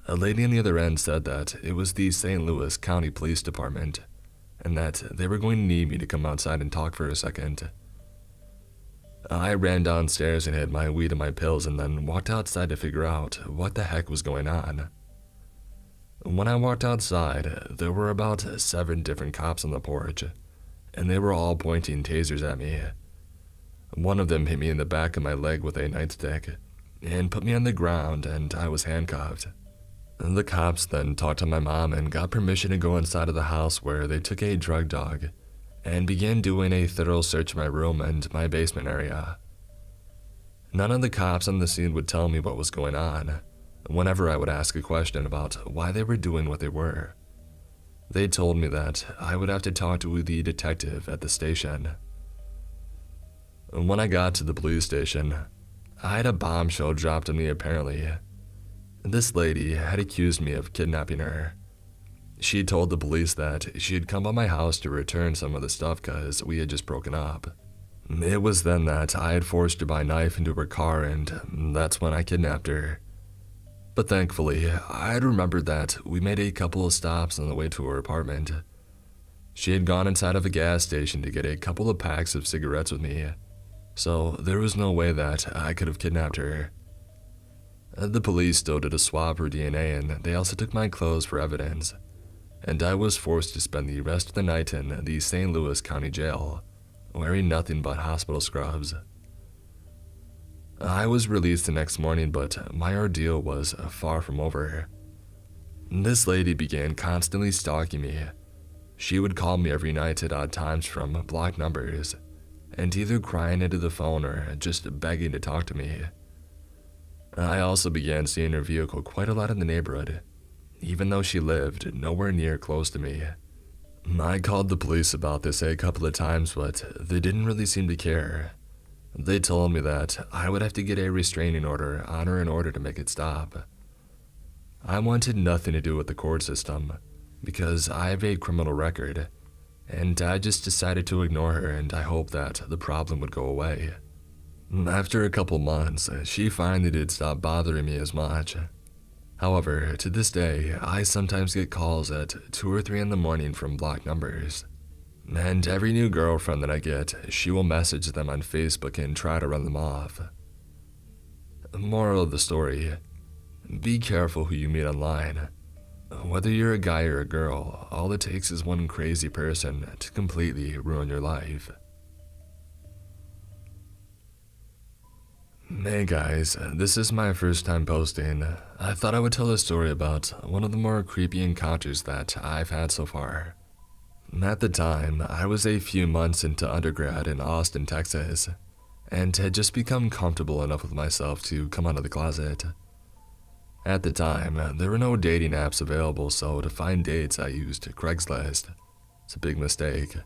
a lady on the other end said that it was the St. Louis County Police Department, and that they were going to need me to come outside and talk for a second. I ran downstairs and hid my weed and my pills and then walked outside to figure out what the heck was going on. When I walked outside, there were about 7 different cops on the porch, and they were all pointing tasers at me. One of them hit me in the back of my leg with a nightstick and put me on the ground, and I was handcuffed. The cops then talked to my mom and got permission to go inside of the house, where they took a drug dog and began doing a thorough search of my room and my basement area. None of the cops on the scene would tell me what was going on whenever I would ask a question about why they were doing what they were. They told me that I would have to talk to the detective at the station. When I got to the police station, I had a bombshell dropped on me apparently. This lady had accused me of kidnapping her. She told the police that she had come by my house to return some of the stuff because we had just broken up. It was then that I had forced her by knife into her car, and that's when I kidnapped her. But thankfully, I had remembered that we made a couple of stops on the way to her apartment. She had gone inside of a gas station to get a couple of packs of cigarettes with me, so there was no way that I could have kidnapped her. The police still did a swab for DNA, and they also took my clothes for evidence, and I was forced to spend the rest of the night in the St. Louis County Jail, wearing nothing but hospital scrubs. I was released the next morning, but my ordeal was far from over. This lady began constantly stalking me. She would call me every night at odd times from blocked numbers, and either crying into the phone or just begging to talk to me. I also began seeing her vehicle quite a lot in the neighborhood, even though she lived nowhere near close to me. I called the police about this a couple of times, but they didn't really seem to care. They told me that I would have to get a restraining order on her in order to make it stop. I wanted nothing to do with the court system because I have a criminal record, and I just decided to ignore her, and I hoped that the problem would go away. After a couple months, she finally did stop bothering me as much. However, to this day, I sometimes get calls at 2 or 3 in the morning from blocked numbers. And every new girlfriend that I get, she will message them on Facebook and try to run them off. Moral of the story: be careful who you meet online. Whether you're a guy or a girl, all it takes is one crazy person to completely ruin your life. Hey guys, this is my first time posting. I thought I would tell a story about one of the more creepy encounters that I've had so far. At the time, I was a few months into undergrad in Austin, Texas, and had just become comfortable enough with myself to come out of the closet. At the time, there were no dating apps available, so to find dates I used Craigslist. It's a big mistake.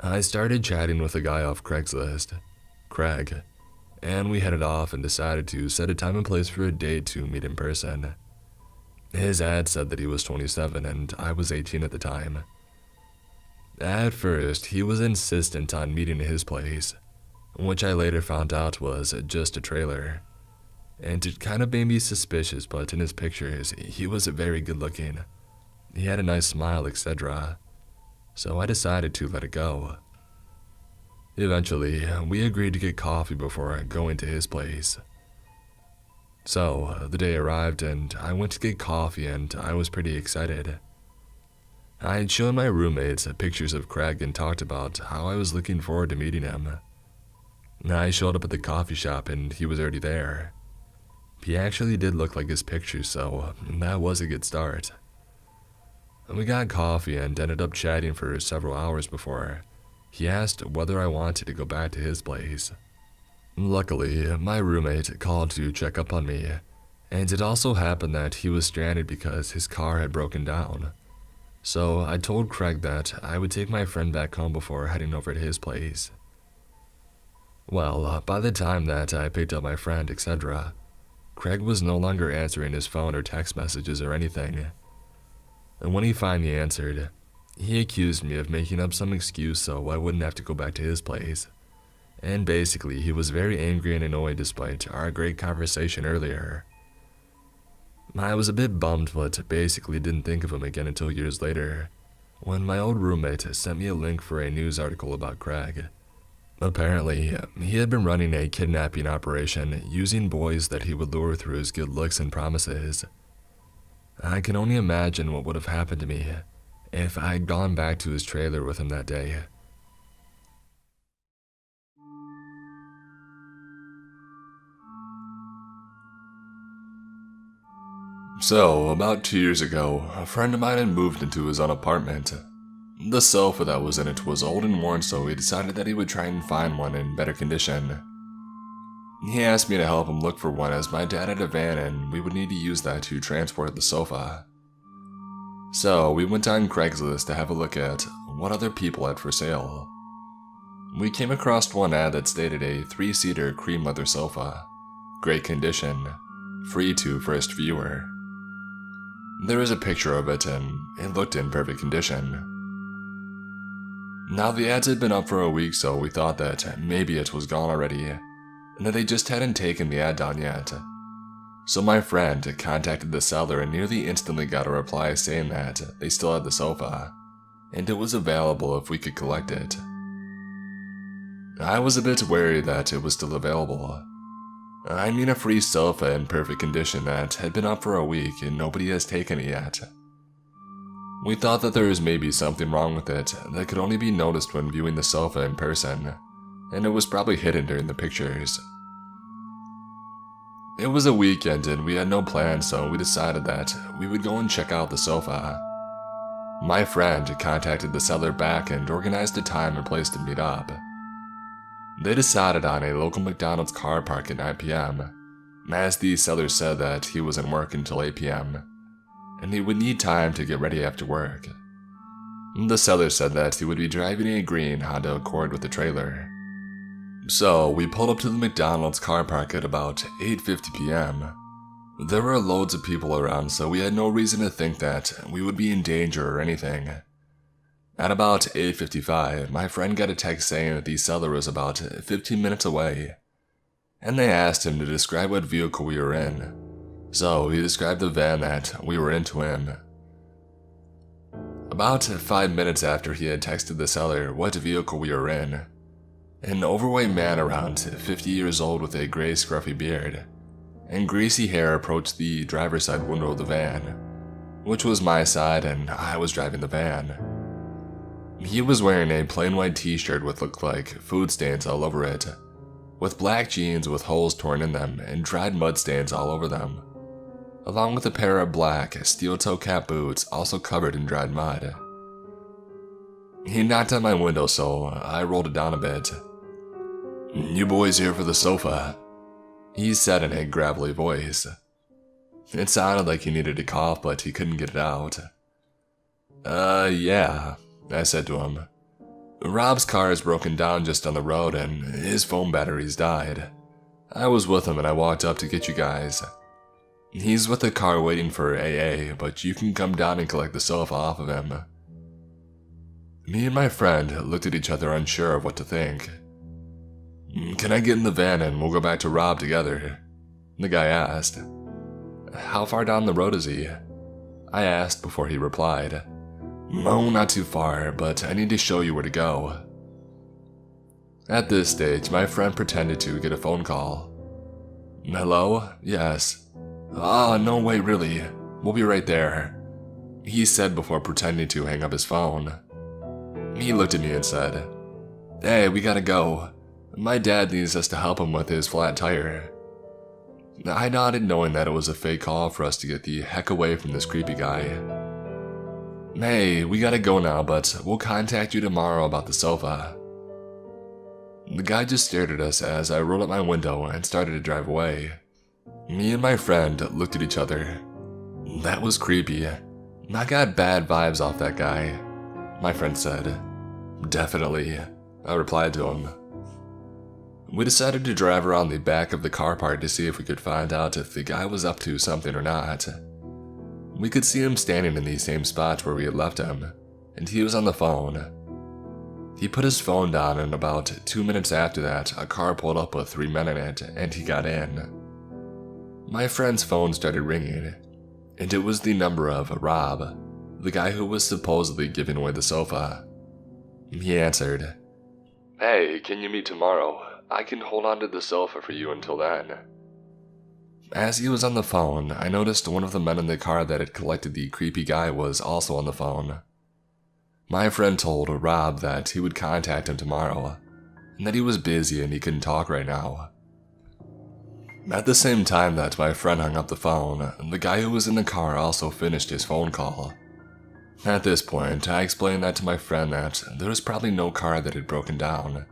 I started chatting with a guy off Craigslist, Craig, and we headed off and decided to set a time and place for a date to meet in person. His ad said that he was 27 and I was 18 at the time. At first, he was insistent on meeting at his place, which I later found out was just a trailer. And it kind of made me suspicious, but in his pictures, he was very good looking. He had a nice smile, etc. So I decided to let it go. Eventually, we agreed to get coffee before going to his place. So, the day arrived and I went to get coffee, and I was pretty excited. I had shown my roommates pictures of Craig and talked about how I was looking forward to meeting him. I showed up at the coffee shop and he was already there. He actually did look like his picture, so that was a good start. We got coffee and ended up chatting for several hours before he asked whether I wanted to go back to his place. Luckily, my roommate called to check up on me, and it also happened that he was stranded because his car had broken down. So I told Craig that I would take my friend back home before heading over to his place. Well, by the time that I picked up my friend, etc., Craig was no longer answering his phone or text messages or anything. And when he finally answered, he accused me of making up some excuse so I wouldn't have to go back to his place. And basically, he was very angry and annoyed despite our great conversation earlier. I was a bit bummed, but basically didn't think of him again until years later, when my old roommate sent me a link for a news article about Craig. Apparently, he had been running a kidnapping operation using boys that he would lure through his good looks and promises. I can only imagine what would have happened to me if I had gone back to his trailer with him that day. So, about 2 years ago, a friend of mine had moved into his own apartment. The sofa that was in it was old and worn, so he decided that he would try and find one in better condition. He asked me to help him look for one as my dad had a van and we would need to use that to transport the sofa. So we went on Craigslist to have a look at what other people had for sale. We came across one ad that stated a 3-seater cream leather sofa, great condition, free to first viewer. There was a picture of it and it looked in perfect condition. Now the ads had been up for a week, so we thought that maybe it was gone already, and that they just hadn't taken the ad down yet. So my friend contacted the seller and nearly instantly got a reply saying that they still had the sofa, and it was available if we could collect it. I was a bit wary that it was still available. I mean, a free sofa in perfect condition that had been up for a week and nobody has taken it yet. We thought that there was maybe something wrong with it that could only be noticed when viewing the sofa in person, and it was probably hidden during the pictures. It was a weekend and we had no plans, so we decided that we would go and check out the sofa. My friend contacted the seller back and organized a time and place to meet up. They decided on a local McDonald's car park at 9 p.m., as the seller said that he was in work until 8 p.m., and he would need time to get ready after work. The seller said that he would be driving a green Honda Accord with a trailer. So we pulled up to the McDonald's car park at about 8:50 p.m. There were loads of people around, so we had no reason to think that we would be in danger or anything. At about 8:55, my friend got a text saying that the seller was about 15 minutes away, and they asked him to describe what vehicle we were in. So he described the van that we were in to him. About 5 minutes after he had texted the seller what vehicle we were in, an overweight man around 50 years old with a gray scruffy beard and greasy hair approached the driver's side window of the van, which was my side and I was driving the van. He was wearing a plain white t-shirt with looked like food stains all over it, with black jeans with holes torn in them and dried mud stains all over them, along with a pair of black steel-toe cap boots also covered in dried mud. He knocked on my window, so I rolled it down a bit. "You boys here for the sofa?" he said in a gravelly voice. It sounded like he needed to cough, but he couldn't get it out. Yeah, I said to him. "Rob's car is broken down just on the road and his phone batteries died. I was with him and I walked up to get you guys. He's with the car waiting for AA, but you can come down and collect the sofa off of him." Me and my friend looked at each other unsure of what to think. "Can I get in the van and we'll go back to Rob together?" the guy asked. "How far down the road is he?" I asked before he replied. "Oh, not too far, but I need to show you where to go." At this stage, my friend pretended to get a phone call. "Hello? Yes." No, wait, really. We'll be right there," he said before pretending to hang up his phone. He looked at me and said, "Hey, we gotta go. My dad needs us to help him with his flat tire." I nodded, knowing that it was a fake call for us to get the heck away from this creepy guy. Hey, we gotta go now, but we'll contact you tomorrow about the sofa. The guy just stared at us as I rolled up my window and started to drive away. Me and my friend looked at each other. That was creepy. I got bad vibes off that guy, my friend said. Definitely, I replied to him. We decided to drive around the back of the car park to see if we could find out if the guy was up to something or not. We could see him standing in the same spot where we had left him, and he was on the phone. He put his phone down, and about 2 minutes after that, a car pulled up with 3 men in it, and he got in. My friend's phone started ringing, and it was the number of Rob, the guy who was supposedly giving away the sofa. He answered. Hey, can you meet tomorrow? I can hold on to the sofa for you until then. As he was on the phone, I noticed one of the men in the car that had collected the creepy guy was also on the phone. My friend told Rob that he would contact him tomorrow, and that he was busy and he couldn't talk right now. At the same time that my friend hung up the phone, the guy who was in the car also finished his phone call. At this point, I explained that to my friend that there was probably no car that had broken down,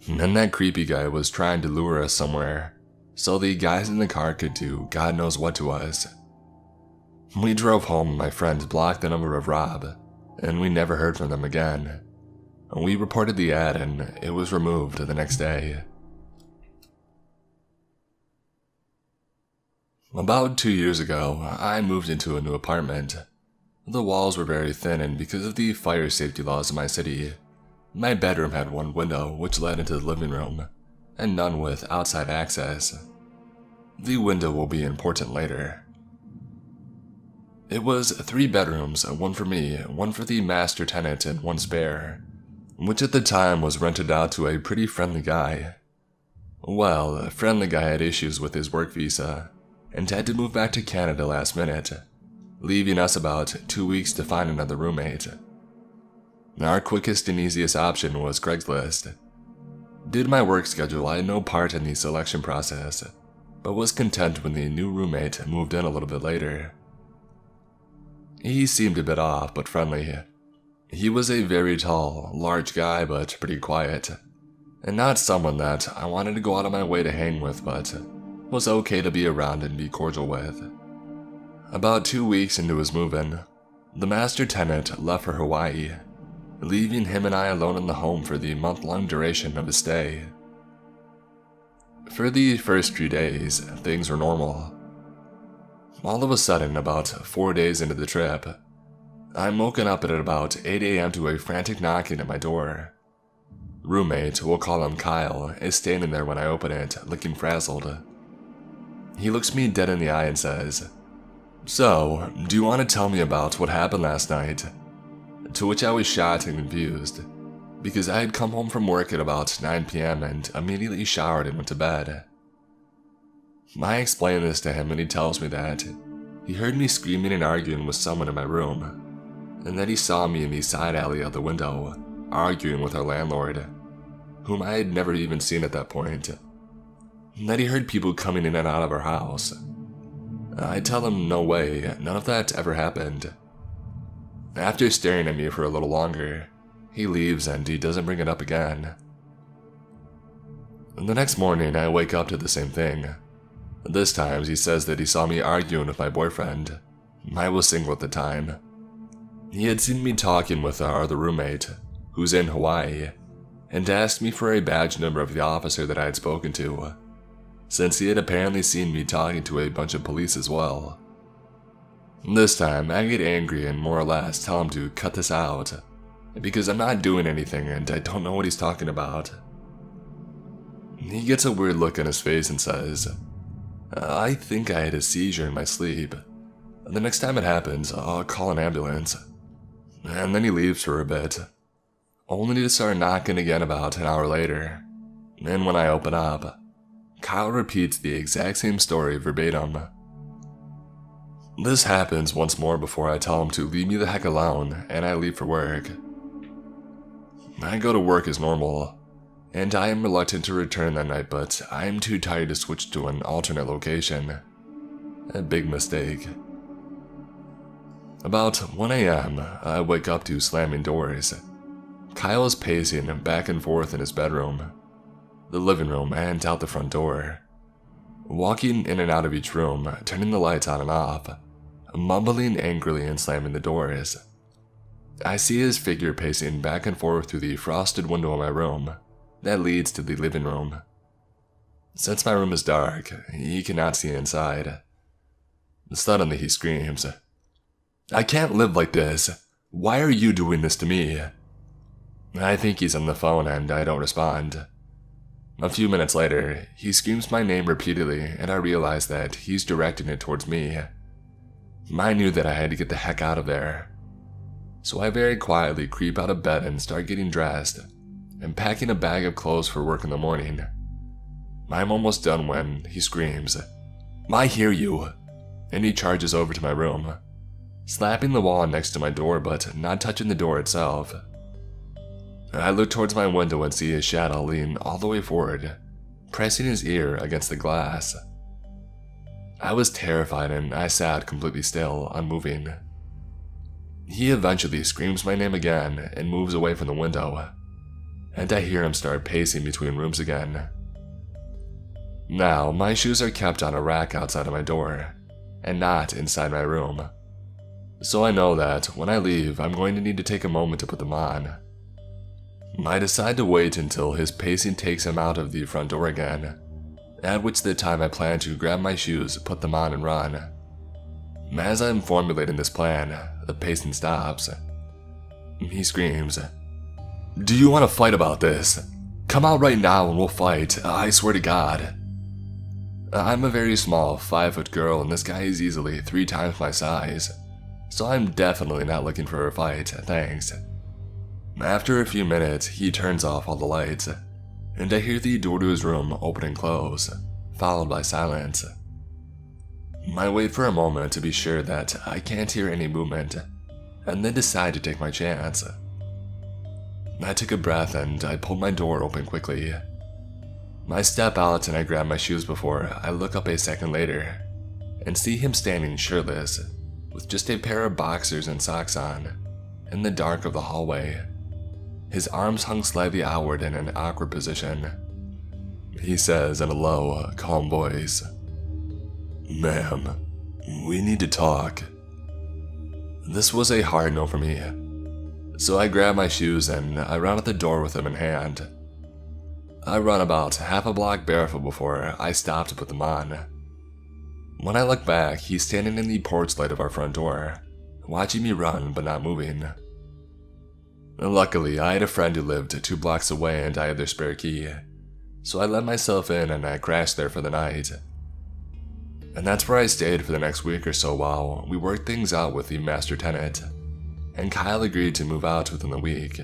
and that creepy guy was trying to lure us somewhere, so the guys in the car could do God knows what to us. We drove home, my friends blocked the number of Rob, and we never heard from them again. We reported the ad and it was removed the next day. About 2 years ago, I moved into a new apartment. The walls were very thin, and because of the fire safety laws in my city, my bedroom had one window which led into the living room, and none with outside access. The window will be important later. It was 3 bedrooms, one for me, one for the master tenant, and one spare, which at the time was rented out to a pretty friendly guy. Well, the friendly guy had issues with his work visa, and had to move back to Canada last minute, leaving us about 2 weeks to find another roommate. Our quickest and easiest option was Craigslist. Due to my work schedule, I had no part in the selection process, but was content when the new roommate moved in a little bit later. He seemed a bit off, but friendly. He was a very tall, large guy, but pretty quiet, and not someone that I wanted to go out of my way to hang with, but was okay to be around and be cordial with. About 2 weeks into his move-in, the master tenant left for Hawaii, leaving him and I alone in the home for the month-long duration of his stay. For the first few days, things were normal. All of a sudden, about 4 days into the trip, I'm woken up at about 8 a.m. to a frantic knocking at my door. Roommate, we'll call him Kyle, is standing there when I open it, looking frazzled. He looks me dead in the eye and says, "So, do you want to tell me about what happened last night?" To which I was shocked and confused, because I had come home from work at about 9 p.m. and immediately showered and went to bed. I explain this to him and he tells me that he heard me screaming and arguing with someone in my room, and that he saw me in the side alley of the window, arguing with our landlord, whom I had never even seen at that point, and that he heard people coming in and out of our house. I tell him no way, none of that ever happened. After staring at me for a little longer, he leaves and he doesn't bring it up again. The next morning, I wake up to the same thing. This time, he says that he saw me arguing with my boyfriend. I was single at the time. He had seen me talking with our other roommate, who's in Hawaii, and asked me for a badge number of the officer that I had spoken to, since he had apparently seen me talking to a bunch of police as well. This time, I get angry and more or less tell him to cut this out, because I'm not doing anything and I don't know what he's talking about. He gets a weird look on his face and says, "I think I had a seizure in my sleep. The next time it happens, I'll call an ambulance." And then he leaves for a bit, only to start knocking again about an hour later. And when I open up, Kyle repeats the exact same story verbatim. This happens once more before I tell him to leave me the heck alone, and I leave for work. I go to work as normal, and I am reluctant to return that night, but I am too tired to switch to an alternate location. A big mistake. About 1 a.m., I wake up to slamming doors. Kyle is pacing back and forth in his bedroom, the living room, and out the front door, walking in and out of each room, turning the lights on and off, mumbling angrily and slamming the doors. I see his figure pacing back and forth through the frosted window of my room that leads to the living room. Since my room is dark, he cannot see inside. Suddenly he screams, "I can't live like this. Why are you doing this to me?" I think he's on the phone and I don't respond. A few minutes later, he screams my name repeatedly and I realize that he's directing it towards me. I knew that I had to get the heck out of there. So I very quietly creep out of bed and start getting dressed and packing a bag of clothes for work in the morning. I'm almost done when he screams, "I hear you," and he charges over to my room, slapping the wall next to my door but not touching the door itself. I look towards my window and see his shadow lean all the way forward, pressing his ear against the glass. I was terrified and I sat completely still, unmoving. He eventually screams my name again and moves away from the window, and I hear him start pacing between rooms again. Now, my shoes are kept on a rack outside of my door, and not inside my room. So I know that when I leave, I'm going to need to take a moment to put them on. I decide to wait until his pacing takes him out of the front door again, at which time I plan to grab my shoes, put them on, and run. As I'm formulating this plan, the pacing stops. He screams, "Do you want to fight about this? Come out right now and we'll fight, I swear to God." I'm a very small 5-foot girl and this guy is easily 3 times my size, so I'm definitely not looking for a fight, thanks. After a few minutes, he turns off all the lights, and I hear the door to his room open and close, followed by silence. I wait for a moment to be sure that I can't hear any movement, and then decide to take my chance. I took a breath and I pulled my door open quickly. I step out and I grab my shoes before I look up a second later, and see him standing shirtless, with just a pair of boxers and socks on, in the dark of the hallway. His arms hung slightly outward in an awkward position. He says in a low, calm voice, "Ma'am, we need to talk." This was a hard no for me, so I grab my shoes and I run out the door with them in hand. I run about half a block barefoot before I stop to put them on. When I look back, he's standing in the porch light of our front door, watching me run but not moving. Luckily, I had a friend who lived 2 blocks away and I had their spare key, so I let myself in and I crashed there for the night. And that's where I stayed for the next week or so while we worked things out with the master tenant, and Kyle agreed to move out within the week.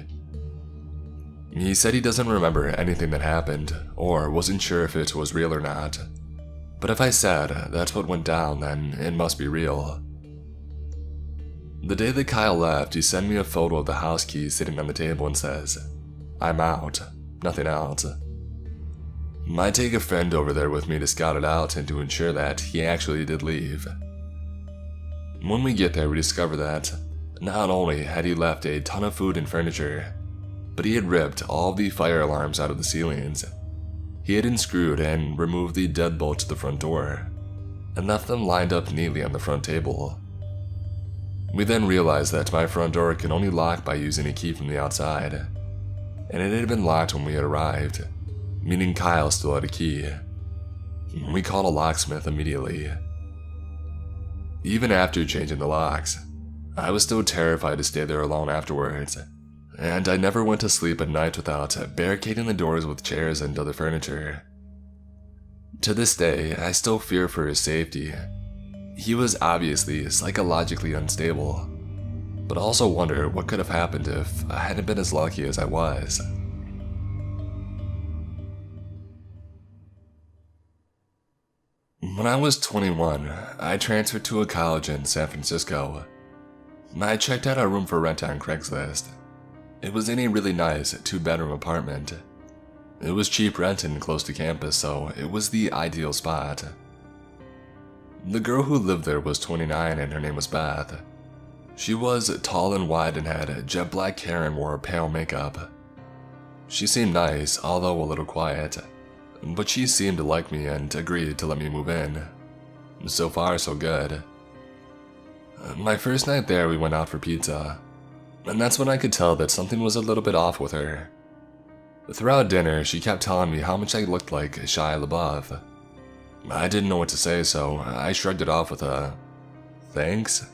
He said he doesn't remember anything that happened, or wasn't sure if it was real or not, but if I said that's what went down, then it must be real. The day that Kyle left, he sent me a photo of the house key sitting on the table and says, "I'm out, nothing else." I take a friend over there with me to scout it out and to ensure that he actually did leave. When we get there, we discover that not only had he left a ton of food and furniture, but he had ripped all the fire alarms out of the ceilings. He had unscrewed and removed the deadbolt to the front door, and left them lined up neatly on the front table. We then realized that my front door can only lock by using a key from the outside, and it had been locked when we had arrived, meaning Kyle still had a key. We called a locksmith immediately. Even after changing the locks, I was still terrified to stay there alone afterwards, and I never went to sleep at night without barricading the doors with chairs and other furniture. To this day, I still fear for his safety. He was obviously psychologically unstable, but also wonder what could have happened if I hadn't been as lucky as I was. When I was 21, I transferred to a college in San Francisco. I checked out a room for rent on Craigslist. It was in a really nice 2-bedroom apartment. It was cheap rent and close to campus, so it was the ideal spot. The girl who lived there was 29 and her name was Beth. She was tall and wide and had jet black hair and wore pale makeup. She seemed nice, although a little quiet, but she seemed to like me and agreed to let me move in. So far, so good. My first night there, we went out for pizza, and that's when I could tell that something was a little bit off with her. Throughout dinner, she kept telling me how much I looked like Shia LaBeouf. I didn't know what to say, so I shrugged it off with a thanks.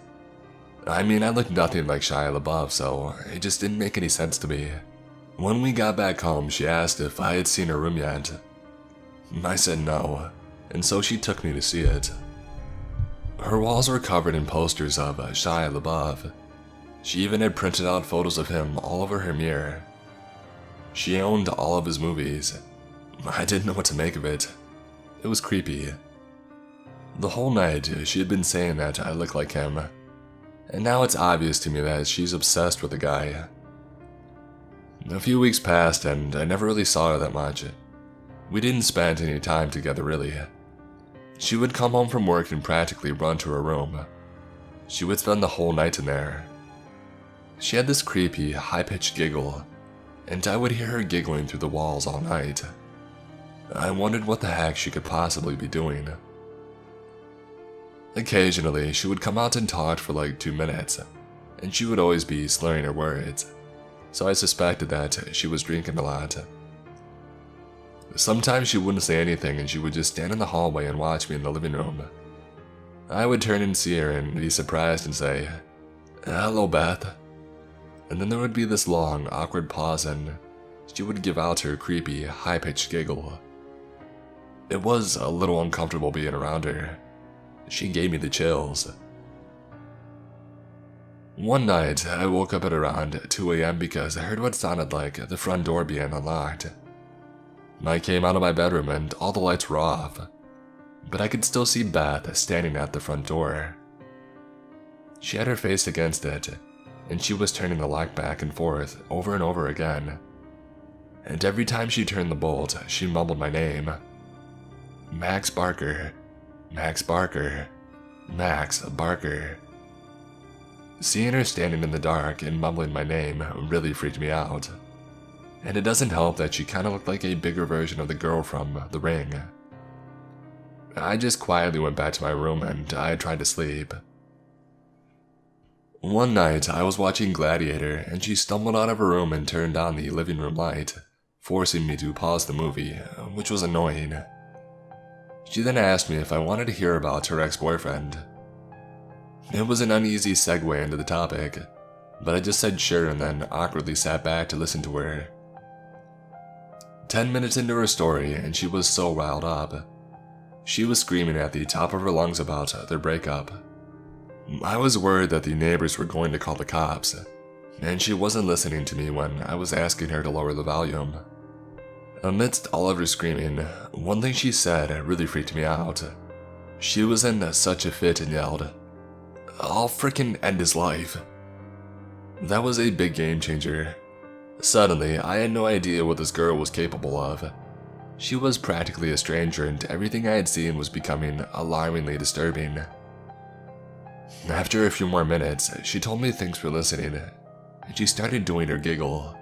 I mean, I looked nothing like Shia LaBeouf, so it just didn't make any sense to me. When we got back home, she asked if I had seen her room yet. I said no, and so she took me to see it. Her walls were covered in posters of Shia LaBeouf. She even had printed out photos of him all over her mirror. She owned all of his movies. I didn't know what to make of it. It was creepy. The whole night, she had been saying that I look like him, and now it's obvious to me that she's obsessed with the guy. A few weeks passed and I never really saw her that much. We didn't spend any time together really. She would come home from work and practically run to her room. She would spend the whole night in there. She had this creepy, high-pitched giggle, and I would hear her giggling through the walls all night. I wondered what the heck she could possibly be doing. Occasionally, she would come out and talk for like 2 minutes, and she would always be slurring her words, so I suspected that she was drinking a lot. Sometimes she wouldn't say anything and she would just stand in the hallway and watch me in the living room. I would turn and see her and be surprised and say, "Hello, Beth." And then there would be this long, awkward pause and she would give out her creepy, high-pitched giggle. It was a little uncomfortable being around her. She gave me the chills. One night, I woke up at around 2 a.m. because I heard what sounded like the front door being unlocked. I came out of my bedroom and all the lights were off, but I could still see Beth standing at the front door. She had her face against it, and she was turning the lock back and forth over and over again. And every time she turned the bolt, she mumbled my name. Max Barker, Max Barker, Max Barker. Seeing her standing in the dark and mumbling my name really freaked me out. And it doesn't help that she kinda looked like a bigger version of the girl from The Ring. I just quietly went back to my room and I tried to sleep. One night, I was watching Gladiator and she stumbled out of her room and turned on the living room light, forcing me to pause the movie, which was annoying. She then asked me if I wanted to hear about her ex-boyfriend. It was an uneasy segue into the topic, but I just said sure and then awkwardly sat back to listen to her. 10 minutes into her story and she was so riled up. She was screaming at the top of her lungs about their breakup. I was worried that the neighbors were going to call the cops, and she wasn't listening to me when I was asking her to lower the volume. Amidst all of her screaming, one thing she said really freaked me out. She was in such a fit and yelled, "I'll frickin' end his life." That was a big game changer. Suddenly, I had no idea what this girl was capable of. She was practically a stranger and everything I had seen was becoming alarmingly disturbing. After a few more minutes, she told me thanks for listening, and she started doing her giggle.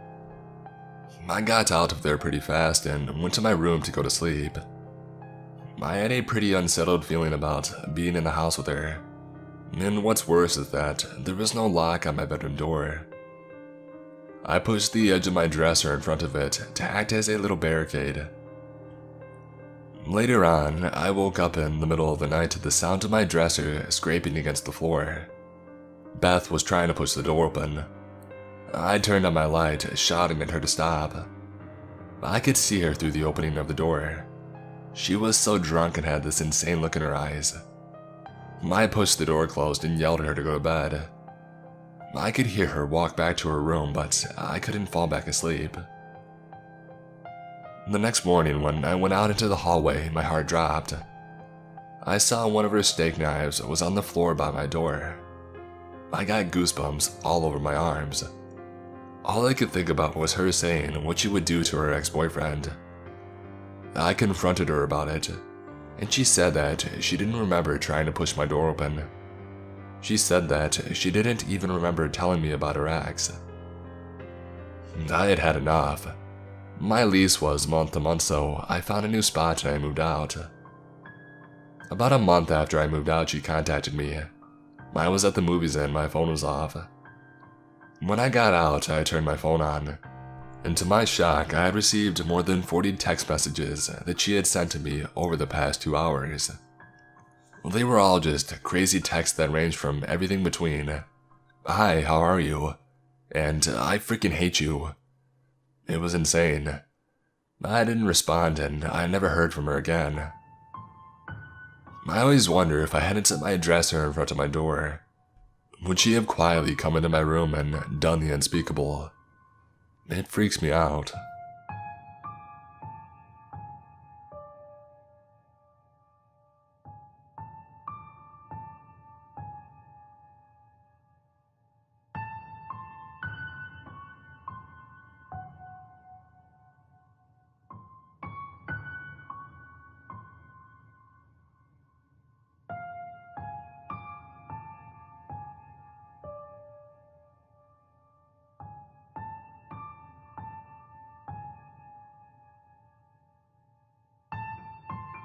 I got out of there pretty fast and went to my room to go to sleep. I had a pretty unsettled feeling about being in the house with her, and what's worse is that there was no lock on my bedroom door. I pushed the edge of my dresser in front of it to act as a little barricade. Later on, I woke up in the middle of the night to the sound of my dresser scraping against the floor. Beth was trying to push the door open. I turned on my light, shouting at her to stop. I could see her through the opening of the door. She was so drunk and had this insane look in her eyes. I pushed the door closed and yelled at her to go to bed. I could hear her walk back to her room, but I couldn't fall back asleep. The next morning, when I went out into the hallway, my heart dropped. I saw one of her steak knives was on the floor by my door. I got goosebumps all over my arms. All I could think about was her saying what she would do to her ex-boyfriend, I confronted her about it, and she said that she didn't remember trying to push my door open. She said that she didn't even remember telling me about her ex. I had had enough. My lease was month to month, so I found a new spot and I moved out. About a month after I moved out, she contacted me. I was at the movies and my phone was off. When I got out, I turned my phone on, and to my shock, I had received more than 40 text messages that she had sent to me over the past 2 hours. They were all just crazy texts that ranged from everything between, "Hi, how are you?" and "I freaking hate you." It was insane. I didn't respond and I never heard from her again. I always wonder if I hadn't set my dresser in front of my door, would she have quietly come into my room and done the unspeakable? It freaks me out.